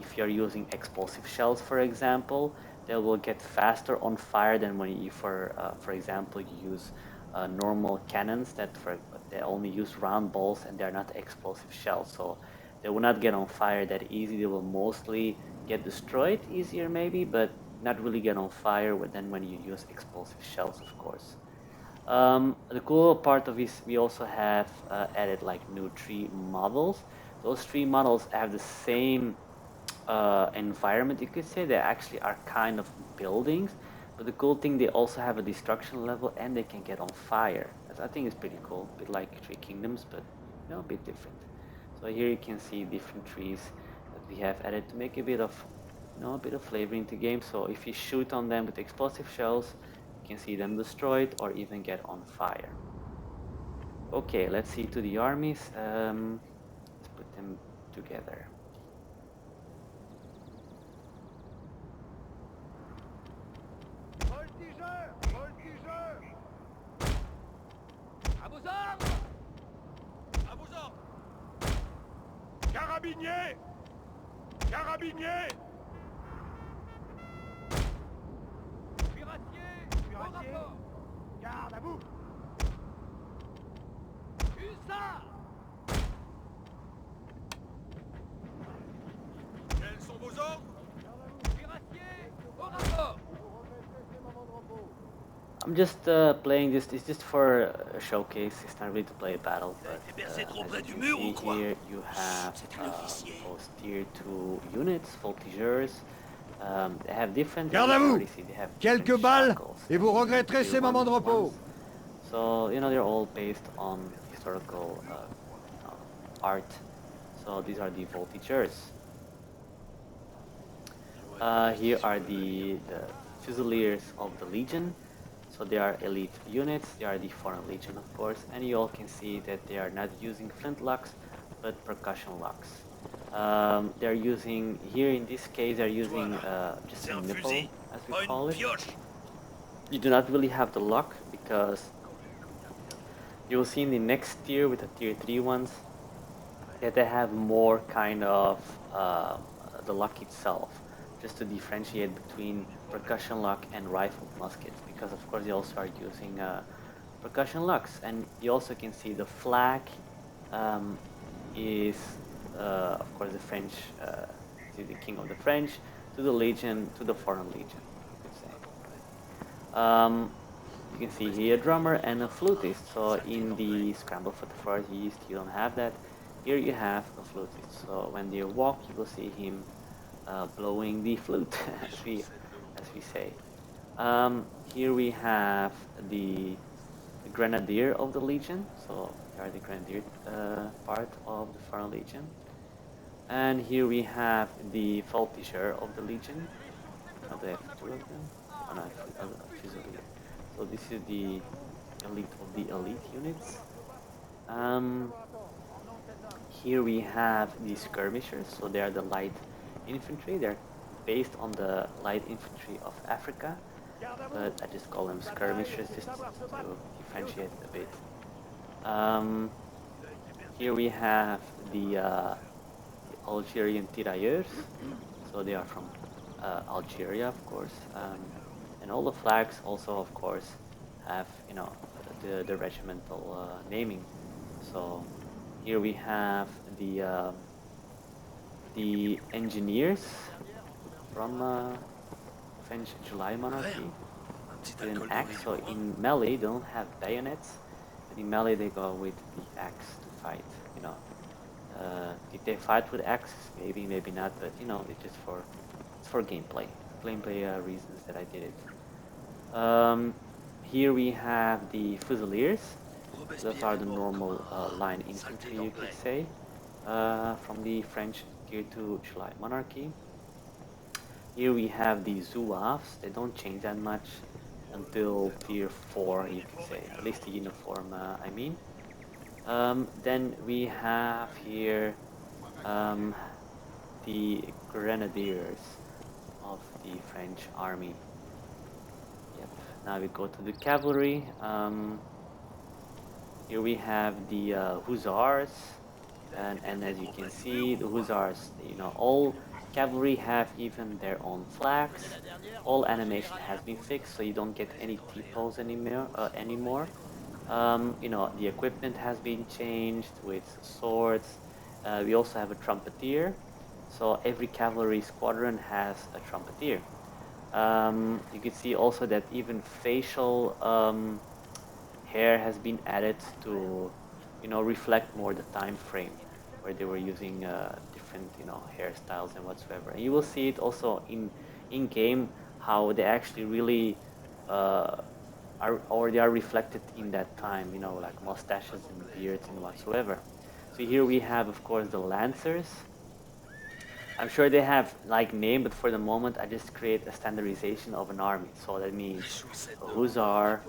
if you're using explosive shells, for example, they will get faster on fire than when you, for example, you use normal cannons they only use round balls and they're not explosive shells. So they will not get on fire that easy. They will mostly get destroyed easier maybe, but not really get on fire than when you use explosive shells, of course. The cool part of this, we also have added like new tree models. Those tree models have the same environment, you could say. They actually are kind of buildings, but the cool thing, they also have a destruction level and they can get on fire. I think it's pretty cool, a bit like Tree Kingdoms, but you know, a bit different. So here you can see different trees that we have added to make a bit of, you know, a bit of flavor into the game. So if you shoot on them with explosive shells, you can see them destroyed or even get on fire. Okay, let's see to the armies. Let's put them together. Voltigeurs! Voltigeurs! À vos ordres! À vos ordres! Carabiniers! Carabiniers! Cuirassiers! Cuirassiers! Garde à vous! Hussards! Quels sont vos ordres? Cuirassiers! Au rapport! I'm just playing this. It's just for a showcase. It's not really to play a battle. But as you can see here, you have those tier 2 units, voltigeurs. They have different. Garde à vous! They have Quelques balles et vous regretterez ces moments de repos. So you know they're all based on historical art. So these are the voltigeurs. Here are the fusiliers of the Legion. So they are elite units, they are the Foreign Legion of course, and you all can see that they are not using flintlocks, but percussion locks. They're using, here in this case, they're using just a nipple, as we call it. You do not really have the lock, because you will see in the next tier, with the tier 3 ones, that they have more kind of the lock itself, just to differentiate between percussion lock and rifled muskets, because of course they also are using percussion locks. And you also can see the flag is of course the French, to the King of the French, to the Legion, to the Foreign Legion, you could say. You can see here a drummer and a flutist. So in the Scramble for the Far East you don't have that. Here you have a flutist. So when they walk, you will see him blowing the flute, as we say. Here we have the Grenadier of the Legion. So they are the Grenadier part of the Foreign Legion. And here we have the Voltigeur of the Legion. Oh, they have two of them. Oh no, Fusilier. So this is the elite of the elite units. Here we have the skirmishers, so they are the light infantry. They're based on the light infantry of Africa, but I just call them skirmishers just to differentiate a bit. Here we have the Algerian tirailleurs, so they are from Algeria, of course, and all the flags also, of course, have, you know, the regimental naming. So here we have the engineers from French July monarchy with an axe. So in melee they don't have bayonets, but in melee they go with the axe to fight. You know, did they fight with axes? Maybe, maybe not. But you know, it's just for gameplay reasons that I did it. Here we have the Fusiliers. Those are the normal line infantry, you could say, from the French tier 2 July monarchy. Here we have the Zouaves. They don't change that much. until tier 4, you could say, at least the uniform, I mean. Then we have here um, the grenadiers of the French army. Yep. Now we go to the cavalry. Here we have the hussars, and as you can see, the hussars, all cavalry have even their own flags. All animation has been fixed, so you don't get any T-pose anymore. The equipment has been changed with swords. We also have a trumpeter, so every cavalry squadron has a trumpeter. You can see also that even facial hair has been added to, reflect more the time frame where they were using different, hairstyles and whatsoever. And you will see it also in game how they actually really uh, they are reflected in that time, like mustaches and beards and whatsoever. So here we have, of course, the Lancers. I'm sure they have like name, but for the moment I just create a standardization of an army. So that means a hussar,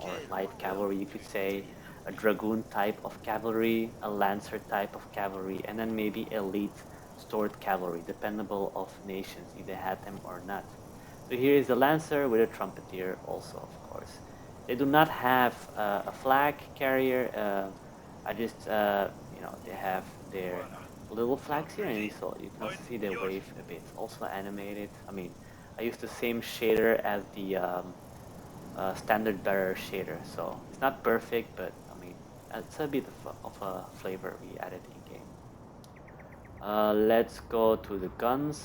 or light cavalry, you could say, a dragoon type of cavalry, a lancer type of cavalry, and then maybe elite stored cavalry, dependable of nations, if they had them or not. So here is the lancer with a trumpeter also, of course. They do not have a flag carrier. I just, they have their little flags here, and you can also see they wave a bit. Also animated. I mean, I use the same shader as the standard bearer shader, so it's not perfect, but I mean, it's a bit of a flavor we added in game. Let's go to the guns.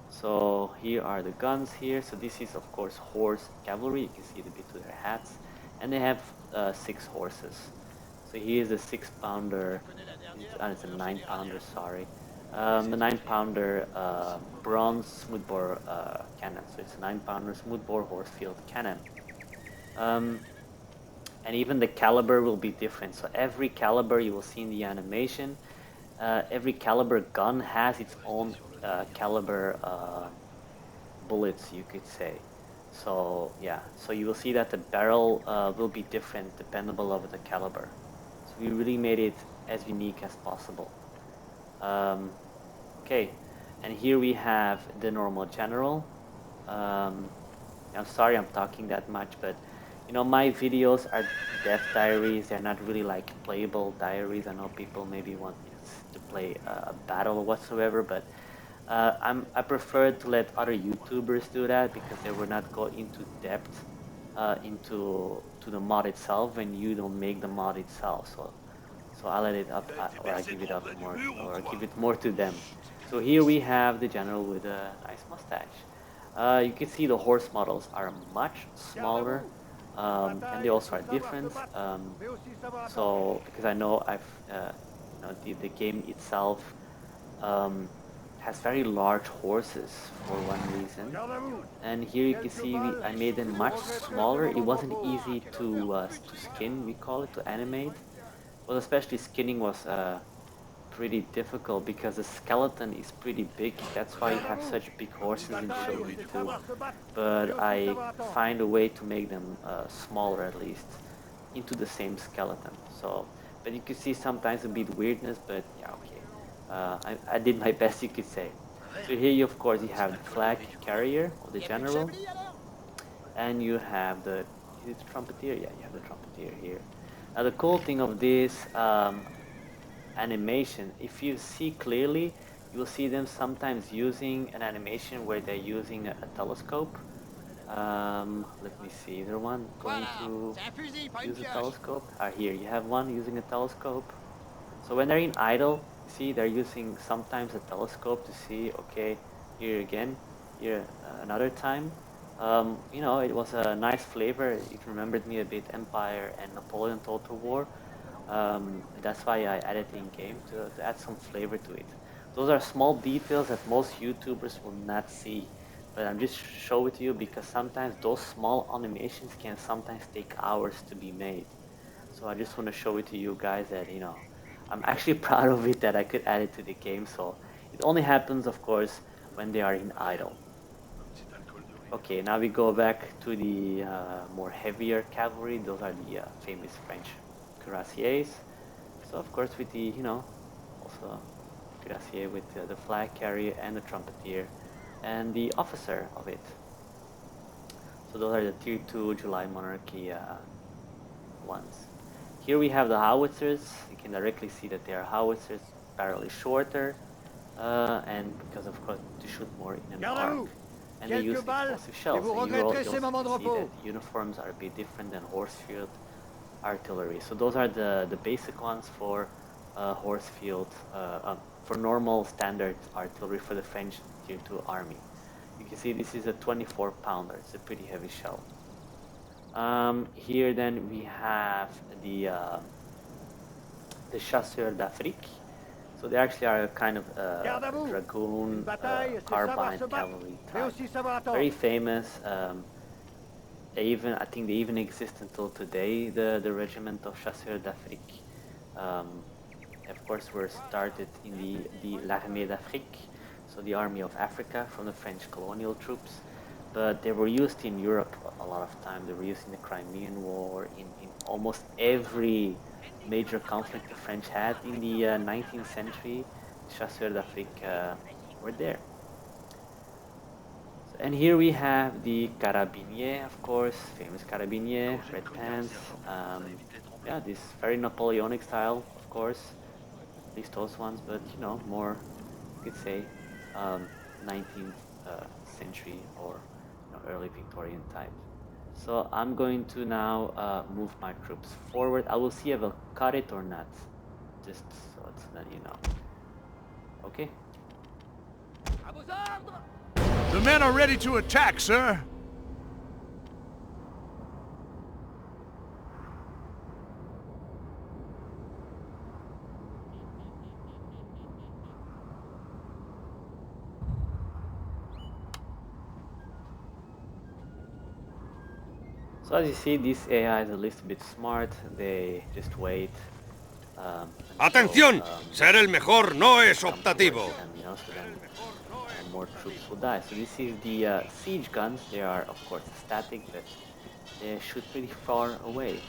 So here are the guns here. So this is of course horse cavalry. You can see it a bit to their hats, and they have 6 horses. So here's a 6-pounder. It's a 9-pounder. Sorry, the 9-pounder bronze smoothbore cannon. So it's a 9-pounder smoothbore horse field cannon. Um, and even the caliber will be different. So every caliber you will see in the animation, every caliber gun has its own caliber bullets, you could say. So yeah, so you will see that the barrel will be different dependable of the caliber. So we really made it as unique as possible. Okay, and here we have the normal general. I'm sorry I'm talking that much, but my videos are dev diaries. They're not really like playable diaries. I know people maybe want to play a battle or whatsoever, but I prefer to let other YouTubers do that because they will not go into depth into the mod itself when you don't make the mod itself. So I let it up, or I give it up more, or I give it more to them. So here we have the general with a nice mustache. You can see the horse models are much smaller, and they also are different. So because I know the game itself has very large horses for one reason. And here you can see I made them much smaller. It wasn't easy to skin, we call it, to animate. Well, especially skinning was pretty difficult because the skeleton is pretty big. That's why you have such big horses in Shogun 2. But I find a way to make them smaller at least into the same skeleton. So, but you can see sometimes a bit weirdness, but yeah, okay. I did my best, you could say. So here, of course, you have the flag carrier of the general, and you have is it the trumpeter? Yeah, you have the trumpeter here. Now the cool thing of this animation, if you see clearly, you will see them sometimes using an animation where they're using a telescope. Let me see, is there one going to use a telescope? Here, you have one using a telescope. So when they're in idle, you see they're using sometimes a telescope to see, okay, here again, here another time. It was a nice flavor. It remembered me a bit Empire and Napoleon Total War. That's why I added in game to add some flavor to it. Those are small details that most YouTubers will not see, but I'm just show it to you because sometimes those small animations can sometimes take hours to be made. So I just want to show it to you guys that, I'm actually proud of it that I could add it to the game. So it only happens, of course, when they are in idle. Okay, now we go back to the more heavier cavalry. Those are the famous French cuirassiers. So of course with the, also cuirassier with the flag carrier and the trumpeter and the officer of it. So those are the tier 2 July monarchy ones. Here we have the howitzers. You can directly see that they are howitzers, barrel is shorter, and because of course to shoot more in an Garde à arc. vous. And they use Quelques balles, explosive et shells. vous And you regretterez also ces moments de can see that repos. the uniforms are a bit different than Horsefield artillery. So those are the basic ones for Horsefield, for normal standard artillery for the French Tier 2 army. You can see this is a 24 pounder. It's a pretty heavy shell. Here then we have the Chasseurs d'Afrique. So they actually are a kind of dragoon carbine cavalry type. Very famous. I think they even exist until today, the regiment of Chasseurs d'Afrique. Of course, were started in the l'Armée d'Afrique, so the Army of Africa from the French colonial troops. But they were used in Europe a lot of time. They were used in the Crimean War, in almost every major conflict the French had in the 19th century. Chasseurs d'Afrique were there. And here we have the carabinier, of course, famous carabinier, red pants. Yeah, this very Napoleonic style, of course, at least those ones, but more, you could say, 19th century or early Victorian type. So I'm going to now move my troops forward. I will see if I'll cut it or not, just so that you know. Okay. The men are ready to attack, sir. So as you see, this AI is a little bit smart. They just wait. ¡Atención! Ser el mejor no es optativo. So then more troops will die. So this is the siege guns. They are, of course, static, but they shoot pretty far away.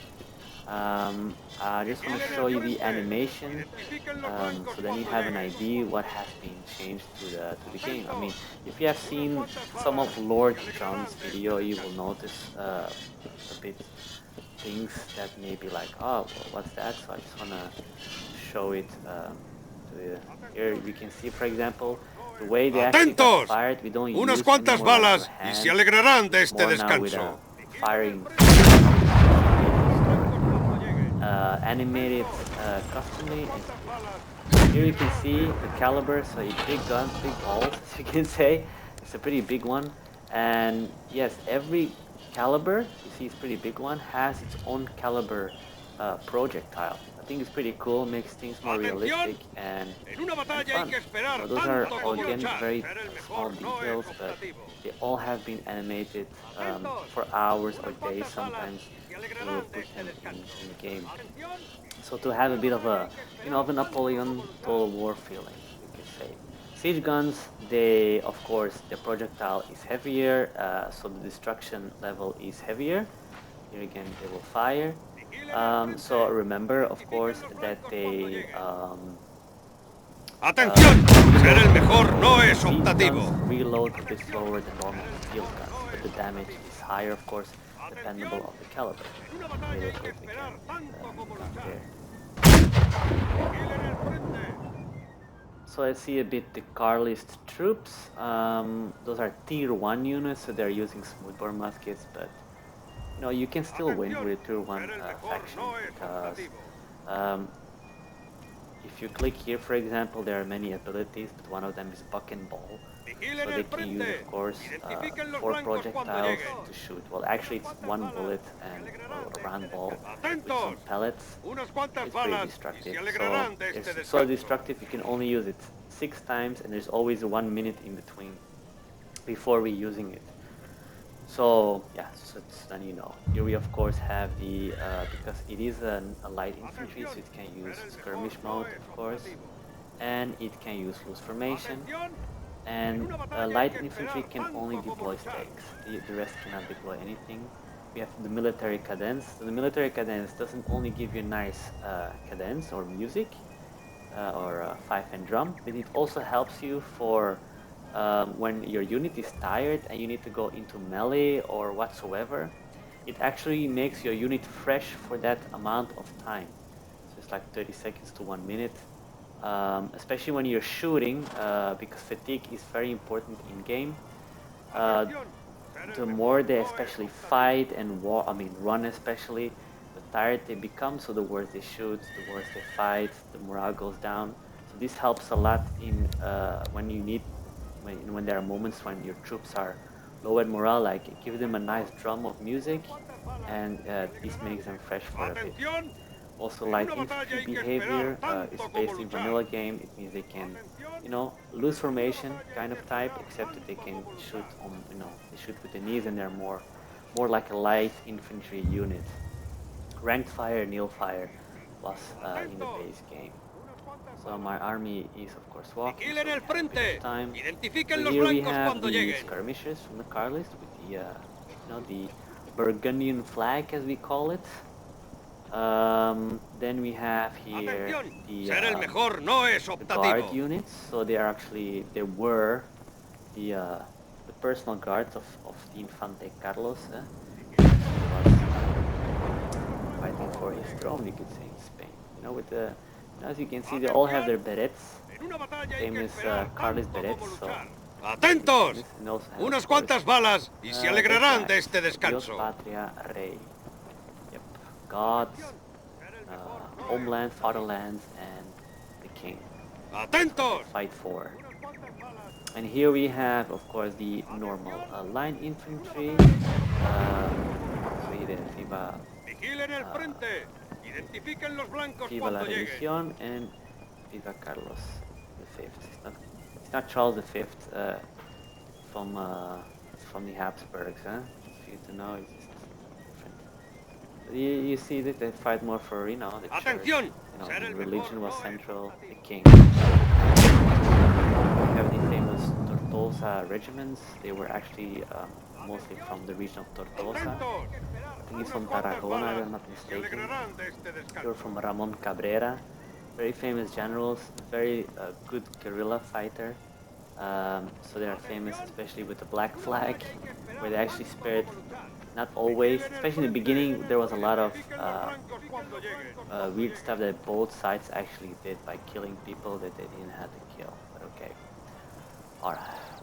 I just want to show you the animation, so then you have an idea what has been changed to the game. I mean, if you have seen some of Lord John's video, you will notice a bit things that may be like, oh, well, what's that? So I just want to show it to you. Here you can see, for example, the way they actually got fired. We don't Unas use cuantas anymore balas like y hand. se alegrarán de este More now with descanso. firing animated customly. And here you can see the caliber, so a big gun, big balls, as you can say. It's a pretty big one. And yes, every caliber, you see it's pretty big one, has its own caliber projectile. I think it's pretty cool, makes things more realistic and fun. So those are, again, very small details, but they all have been animated for hours or days sometimes to put them in the game. So to have a bit of a, of a Napoleon Total War feeling, you could say. Siege guns, they, of course, the projectile is heavier, so the destruction level is heavier. Here again, they will fire. So remember, of course, that they ¡Atención! Ser el mejor no es optativo. reload a bit slower than normal field guns, but the damage is higher, of course, dependable of the caliber. So I see a bit the Carlist troops. Those are tier 1 units, so they're using smoothbore muskets, but you can still win with a tier 1 faction because if you click here, for example, there are many abilities, but one of them is buck and ball. So they can use, of course, 4 projectiles to shoot. Well, actually, it's 1 bullet and a round ball with some pellets. It's pretty destructive. So it's so destructive you can only use it 6 times, and there's always 1 minute in between before reusing it. So yeah, so then here we of course have the because it is a light infantry, so it can use skirmish mode, of course, and it can use loose formation. and light infantry can only deploy stakes. The rest cannot deploy anything. We have the military cadence. So the military cadence doesn't only give you nice cadence or music or fife and drum, but it also helps you for when your unit is tired and you need to go into melee or whatsoever. It actually makes your unit fresh for that amount of time. So it's like 30 seconds to 1 minute. Especially when you're shooting, because fatigue is very important in game. The more they especially fight and run especially, the tired they become, so the worse they shoot, the worse they fight, the morale goes down. So this helps a lot in when you need, when there are moments when your troops are low at morale, like give them a nice drum of music, and this makes them fresh for a bit. Also, light infantry behavior is based in vanilla game. It means they can, loose formation kind of type, except that they can shoot on, they shoot with the knees and they're more like a light infantry unit. Ranked fire, nil fire, plus in the base game. So my army is of course walking, so we have a bit of time. So here we have the skirmishers from the Carlist with the, the Burgundian flag as we call it. Then we have here the guard units. So they are actually, they were the personal guards of the Infante Carlos. He was fighting for his throne, you could say, in Spain. With the, as you can see, they all have their berets, famous Carlist berets. So ¡Atentos! and also have, Unas of course, cuantas balas y se alegrarán de este Dios, descanso. Patria, Rey. Yep, God, homeland, fatherland, and the king. ¡Atentos! Fight for. And here we have, of course, the normal line infantry. Viva, Vigilen el frente. Identifiquen los blancos Viva la cuando lleguen. Religión and Viva Carlos V. It's not Charles V from the Habsburgs, huh? Just for you to know, it's just different. You see that they fight more for, the church. The religion was central, the king. We have the famous Tortosa regiments. They were actually mostly from the region of Tortosa. I think it's from Tarragona, if I'm not mistaken. They were from Ramon Cabrera. Very famous generals, very good guerrilla fighter. So they are famous especially with the black flag, where they actually spared, not always, especially in the beginning, there was a lot of weird stuff that both sides actually did by killing people that they didn't have to kill, but okay.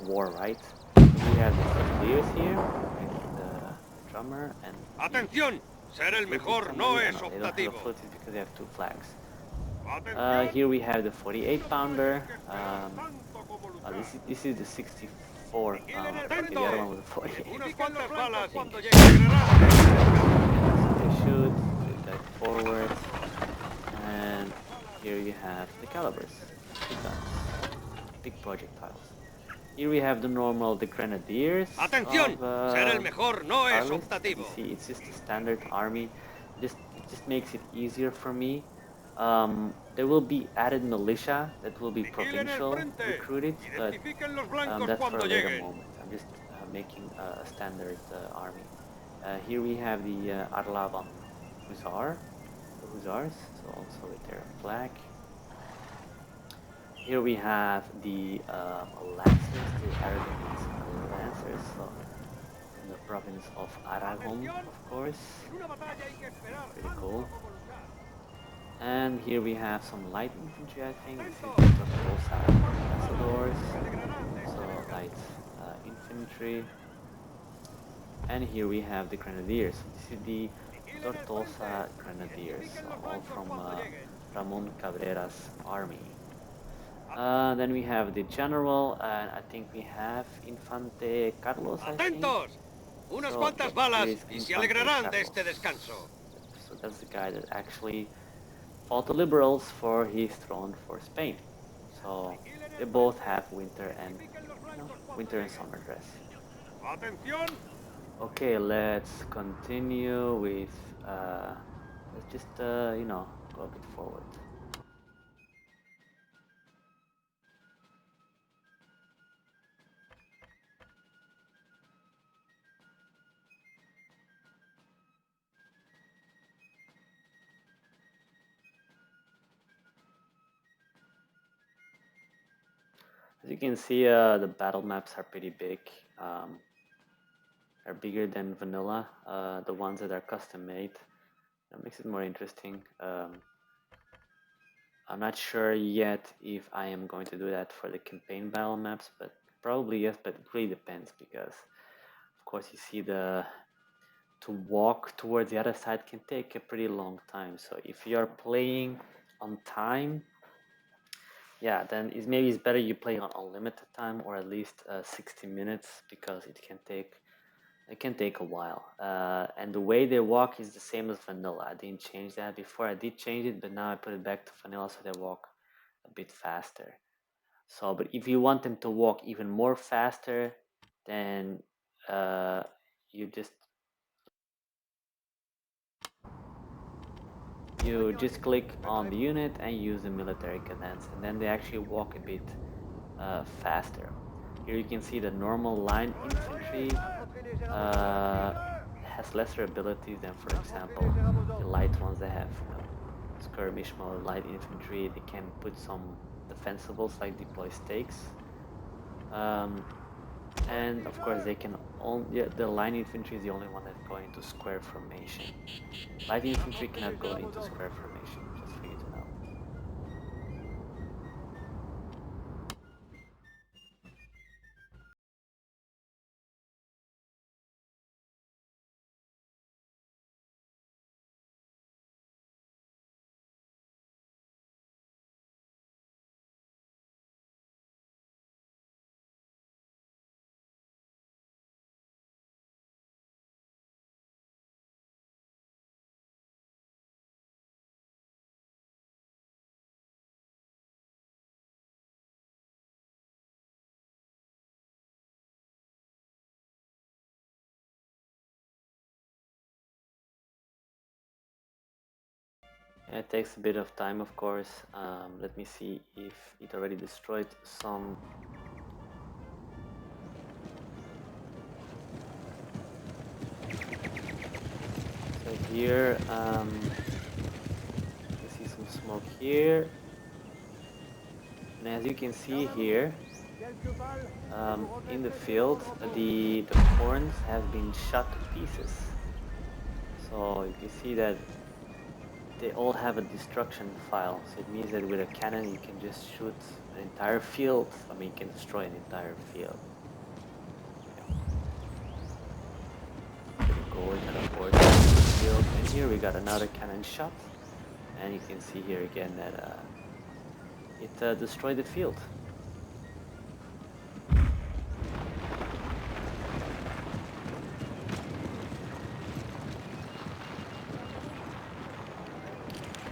War, right? We have the Fusiliers here, with the drummer and... ¡Atención! Ser el mejor no es They don't have optativo. a flute because they have two flags. Here we have the 48 pounder. This is the 64 pounder. Okay, the other one was the 48. Unas cuantas balas cuando So lleguen. they shoot, they dive forward, and here you have the calibers, big guns, big projectiles. Here we have the grenadiers. ¡Atención! Ser el mejor no es Carlist. optativo. You see, it's just a standard army. It just makes it easier for me. There will be added militia that will be provincial recruited, but that's for a later moment. I'm just making a standard army. Here we have the Arlavan Hussars, so also with their flag. Here we have the Lancers, the Aragonese Lancers, so in the province of Aragon, of course. Pretty cool. And here we have some light infantry, I think. This is the Tortosa Ambassadors, so light infantry. And here we have the Grenadiers. This is the Tortosa Grenadiers, all from Ramon Cabrera's army. Then we have the general, and I think we have Infante Carlos, I think. ¡Atentos! Unas So, cuantas yep, balas here is y se Infante alegrarán de Carlos. este descanso. So that's the guy that actually fought the liberals for his throne for Spain. So they both have winter and summer dress. ¡Atención! Okay, let's continue with let's just go a bit forward. As you can see, the battle maps are pretty big. Are bigger than vanilla. The ones that are custom made. That makes it more interesting. I'm not sure yet if I am going to do that for the campaign battle maps, but probably yes, but it really depends because of course you see to walk towards the other side can take a pretty long time. So if you're playing on time, yeah, then maybe it's better you play on unlimited time or at least 60 minutes because it can take a while. And the way they walk is the same as vanilla. I didn't change that before. I did change it, but now I put it back to vanilla so they walk a bit faster. So, but if you want them to walk even more faster, then you just click on the unit and use the military cadence, and then they actually walk a bit faster. Here you can see the normal line infantry has lesser abilities than, for example, the light ones that have, skirmish mode, light infantry. They can put some defensibles like deploy stakes. And of course they can only, the line infantry is the only one that's going into square formation. Light infantry cannot go into square formation, just for you to know. It takes a bit of time, of course. Let me see if it already destroyed some. So here, you see some smoke here. And as you can see here, in the field, the horns have been shot to pieces. So you can see that they all have a destruction file. So it means that with a cannon you can just shoot an entire field. I mean, you can destroy an entire field. Go with the field, and here we got another cannon shot, and you can see here again that it destroyed the field.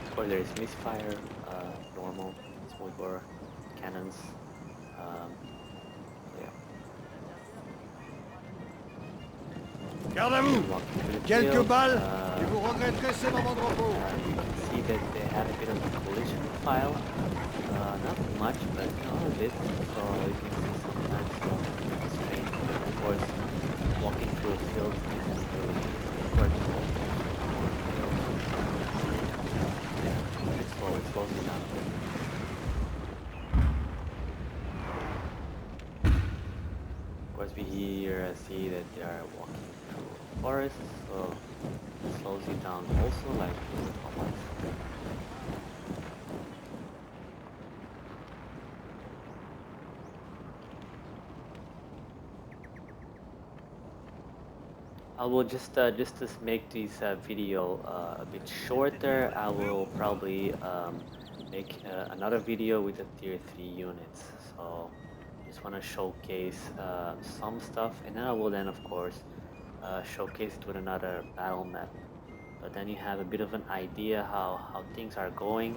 Of course, there is misfire, normal, small bore cannons. Yeah. Garde à vous! Quelques balles et vous regretterez ces moments de repos. You can see that they have a bit of a collision file. Not much, but a bit. So you can see sometimes strange, but of course, walking through a field isn't really important. Yeah, it slows you down. Of course, we here see that they are walking through forests, so it slows you down also, like with FotS. I will just to make this video a bit shorter, I will probably make another video with the tier 3 units. So just want to showcase some stuff, and then I will then of course showcase it with another battle map. But then you have a bit of an idea how things are going,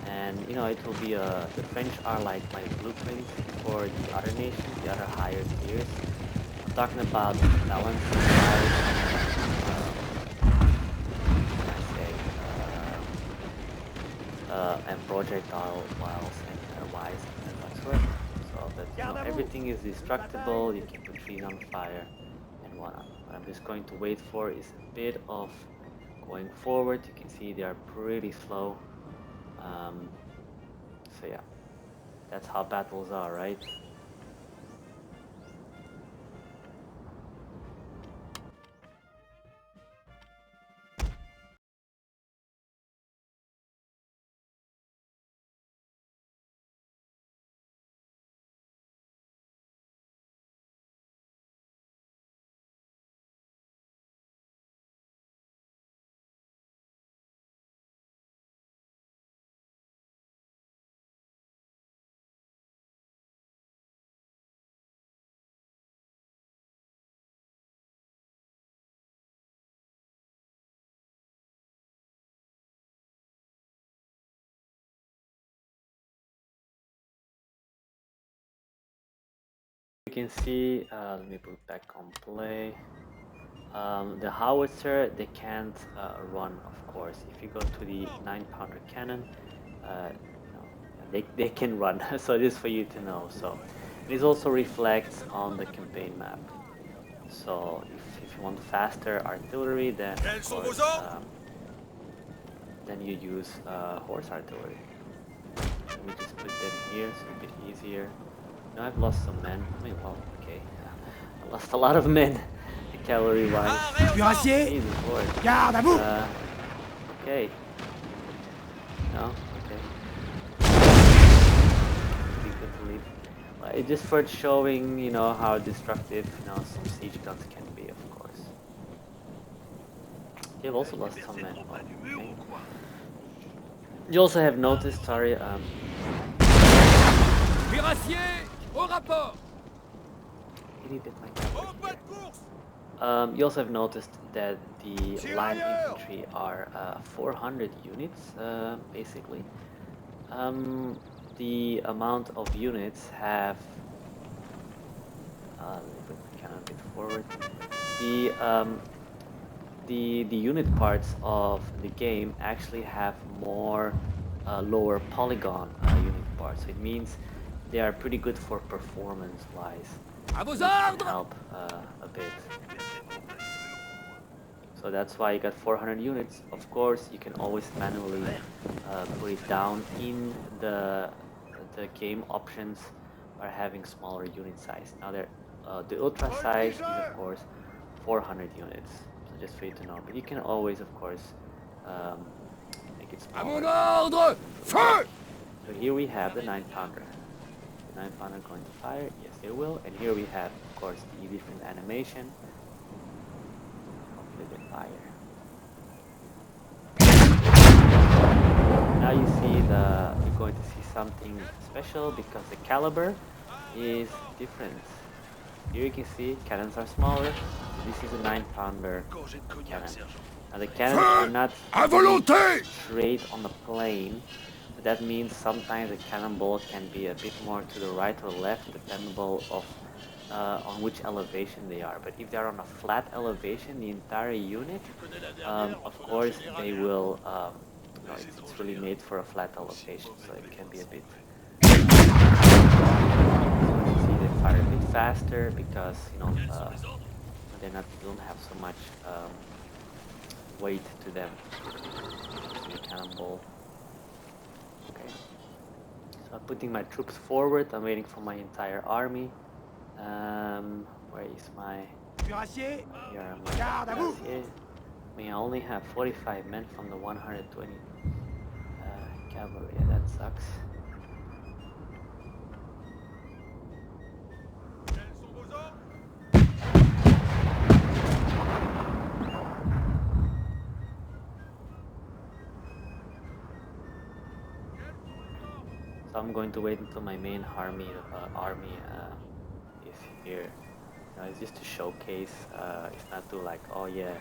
and it will be the French are like my blueprint for the other nations, the other higher tiers. Talking about balance and projectile wiles and wise and that sort. So that everything is destructible, you can put trees on fire and whatnot. What I'm just going to wait for is a bit of going forward. You can see they are pretty slow. So yeah. That's how battles are, right? You can see, let me put back on play. The howitzer, they can't run, of course. If you go to the 9-pounder cannon, you know, they can run. So this is for you to know. So this also reflects on the campaign map. So if you want faster artillery, then of course, then you use horse artillery. Let me just put them here, so a bit easier. Now I've lost some men. I mean, well, okay. I lost a lot of men, cavalry-wise. Cuirassier, Jesus Lord. garde à vous. Okay. No? Okay. Be good to leave. It's just for showing, you know, how destructive, you know, some siege guns can be, of course. You've also lost some men. Oh, okay. You also have noticed, sorry, Cuirassier, au rapport. maybe bit my cavalry here. You also have noticed that the line infantry are 400 units, basically. The amount of units have... let me put my cannon a bit forward. The unit parts of the game actually have more lower polygon unit parts. So it means they are pretty good for performance-wise. À vos Which can ordres. help a bit. So that's why you got 400 units. Of course, you can always manually put it down in the game options by having smaller unit size. Now the ultra size is of course 400 units. So just for you to know. But you can always, of course, make it À smaller. mon ordre. Feu. So here we have the 9-pounder. The 9-pounder going to fire. Yes, it will. And here we have, of course, the different animation. Hopefully they fire. Now you see you're going to see something special because the caliber is different. Here you can see cannons are smaller. This is a 9-pounder cannon. Now the cannons are not straight on the plane. So that means sometimes the cannonball can be a bit more to the right or left, dependable of on which elevation they are. But if they're on a flat elevation, the entire unit, of course, they will. No, it's really made for a flat elevation, so it can be a bit. So you see, they fire a bit faster because they don't have so much weight to them. So the cannonball. Okay. So I'm putting my troops forward. I'm waiting for my entire army. Where is my... Cuirassier, Here are my garde à vous. cuirassiers. I mean, I only have 45 men from the 120 cavalry. Yeah, that sucks. Quels sont vos ordres? So I'm going to wait until my main army is here. You know, it's just to showcase. It's not to like, oh yeah,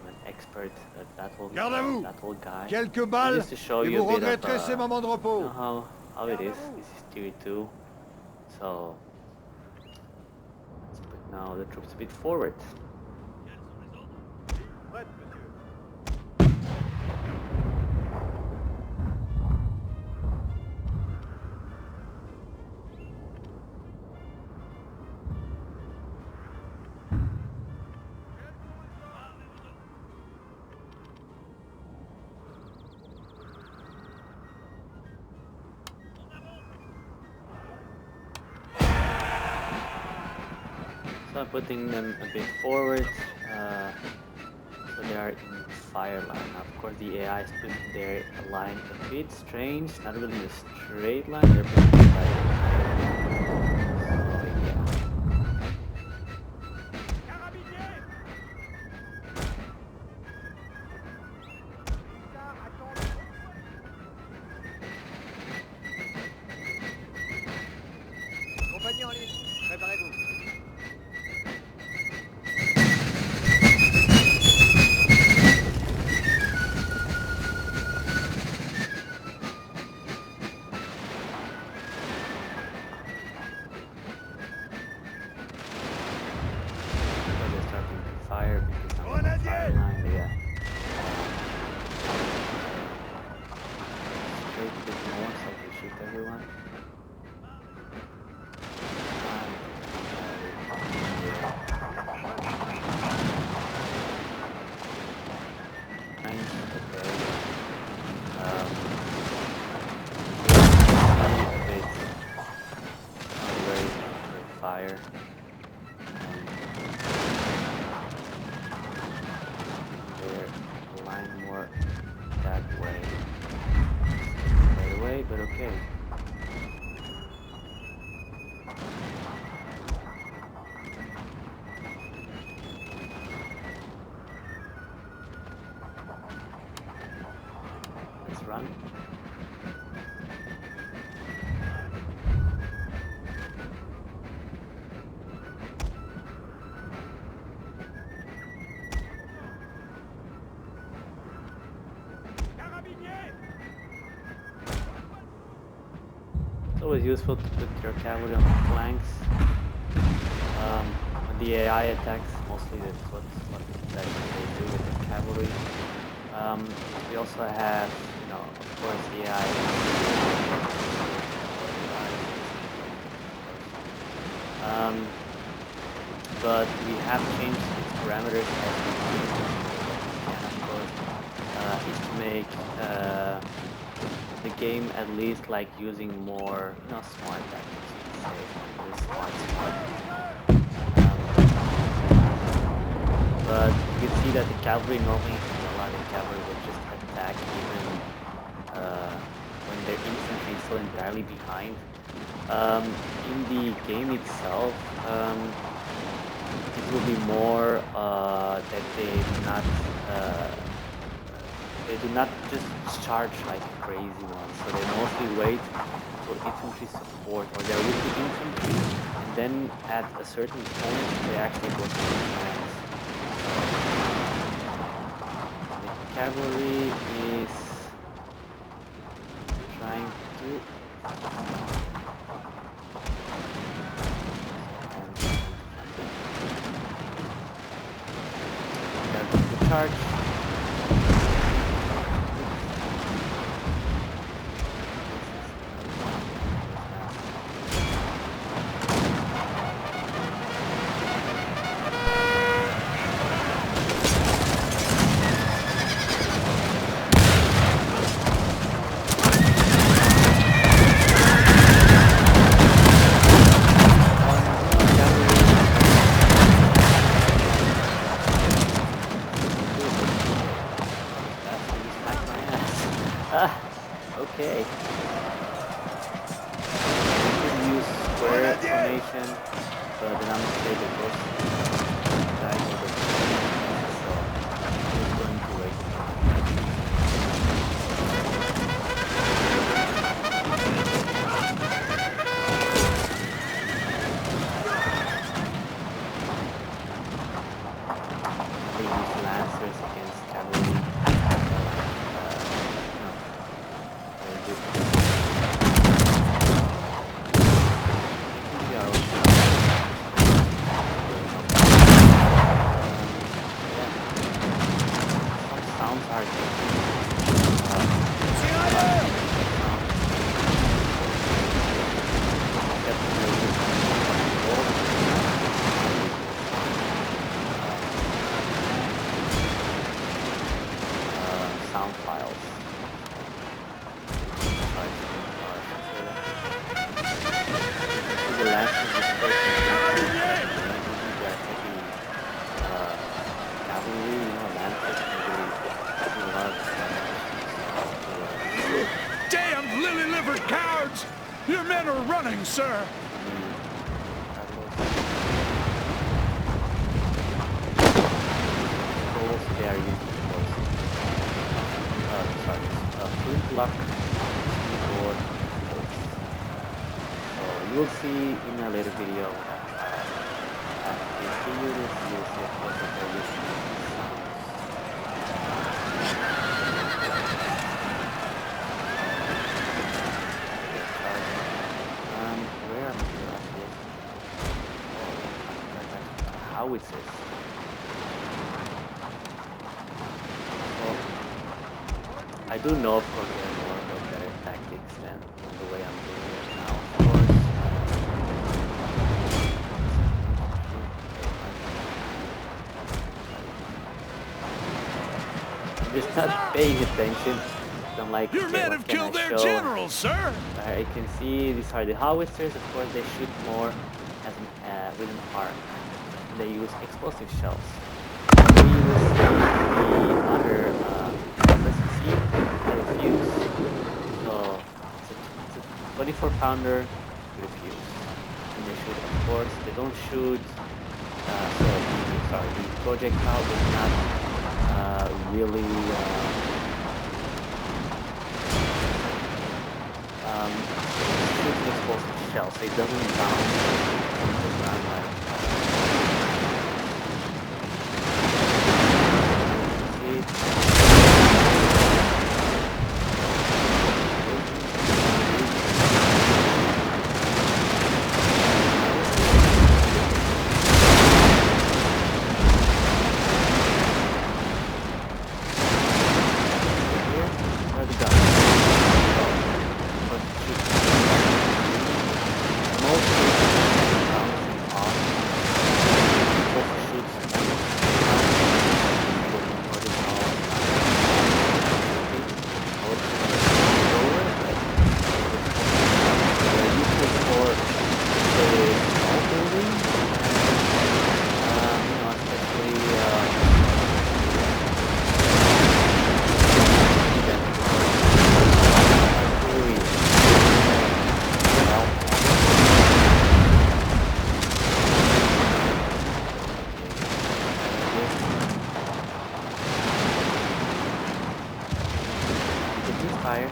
I'm an expert battle guy. Quelques balles, Just to show et you vous a bit of regretterez ces moments de you repos. know how it is. This is tier 2. So let's put now the troops a bit forward. Prête, monsieur. So I'm putting them a bit forward, so they are in fire line. Now, of course, the AI is putting their line a bit strange, not really in a straight line, they're putting it like, so yeah. Compagnie en ligne, préparez-vous. So they're starting to fire because I'm on the fire line, but yeah. Straight a bit more so I can shoot everyone. Fire. They're aligned more that way. Right away, but okay. Let's run. It's always useful to put your cavalry on the flanks. When the AI attacks, mostly that's what they do with the cavalry. We also have, you know, of course, the AI. But we have changed its parameters as we can, of course, is to make the game at least like using more, you know, smart tactics, you can say, like this smart. But you can see that the cavalry normally, a lot of cavalry will just attack even when their infantry is still entirely behind. In the game itself, it will be more that they do not just charge like a crazy one, so they mostly wait for infantry support, or they're with the infantry, and then at a certain point they actually go to the flanks. The cavalry is trying to charge. Okay. We could use square formation, but then I'm afraid it goes die over so I'm just going to wait. We use lancers against cavalry. Your men are running, sir. They are using flintlock keyboard. So you will see in a later video that after you will see of course that they're using sound. Where are the howitzers? I do know, of course, there are more better tactics than the way I'm doing it now, of course. I'm just not paying attention. I'm like, Your men have killed their general, sir. I can see these are the howitzers. Of course, they shoot more as with an arc. They use explosive shells. They use the other. Fuse. So it's a 24 pounder with a fuse. And they shoot, of course, they don't shoot, the projectile is not really shoots explosive shells, so it doesn't bounce on the ground like fire.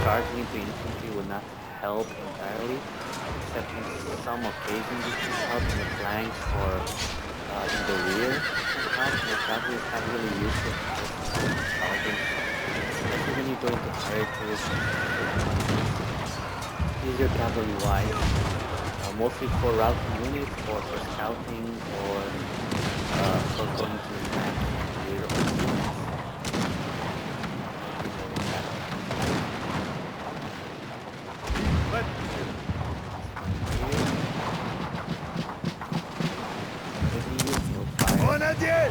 Charging into infantry would not help entirely, except in some occasions it can help in the flanks or in the rear. Cavalry is not really useful for charging, especially when you go into territories. Use your cavalry wise, mostly for routing units or for scouting or for going to the back and rear of units. Grenadier!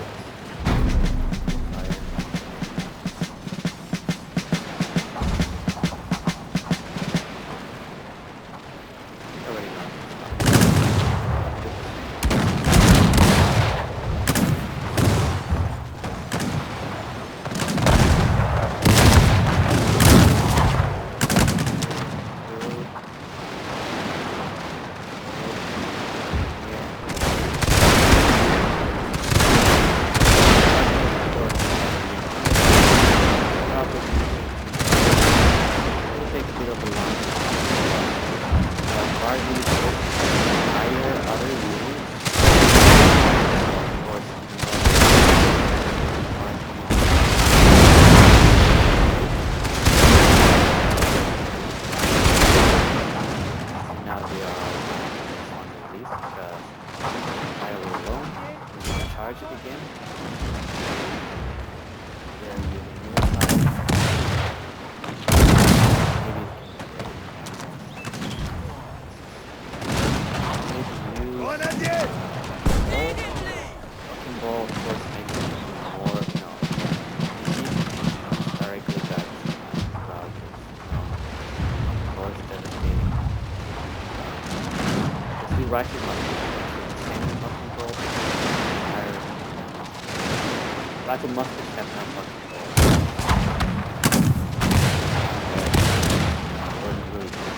fire a little low. We're gonna charge it again. They're using your side. Maybe it can maybe use Grenadier! fucking ball, of course, maybe more, no. Directly that crowd is, of course, devastating. Just the rifle must be standing fucking ball. Rifle must be stepping up fucking ball. Wasn't really good.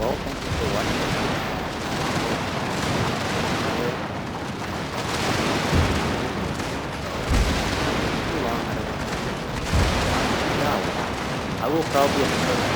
Well, thank you for watching. Too long, I don't know. Yeah, I will probably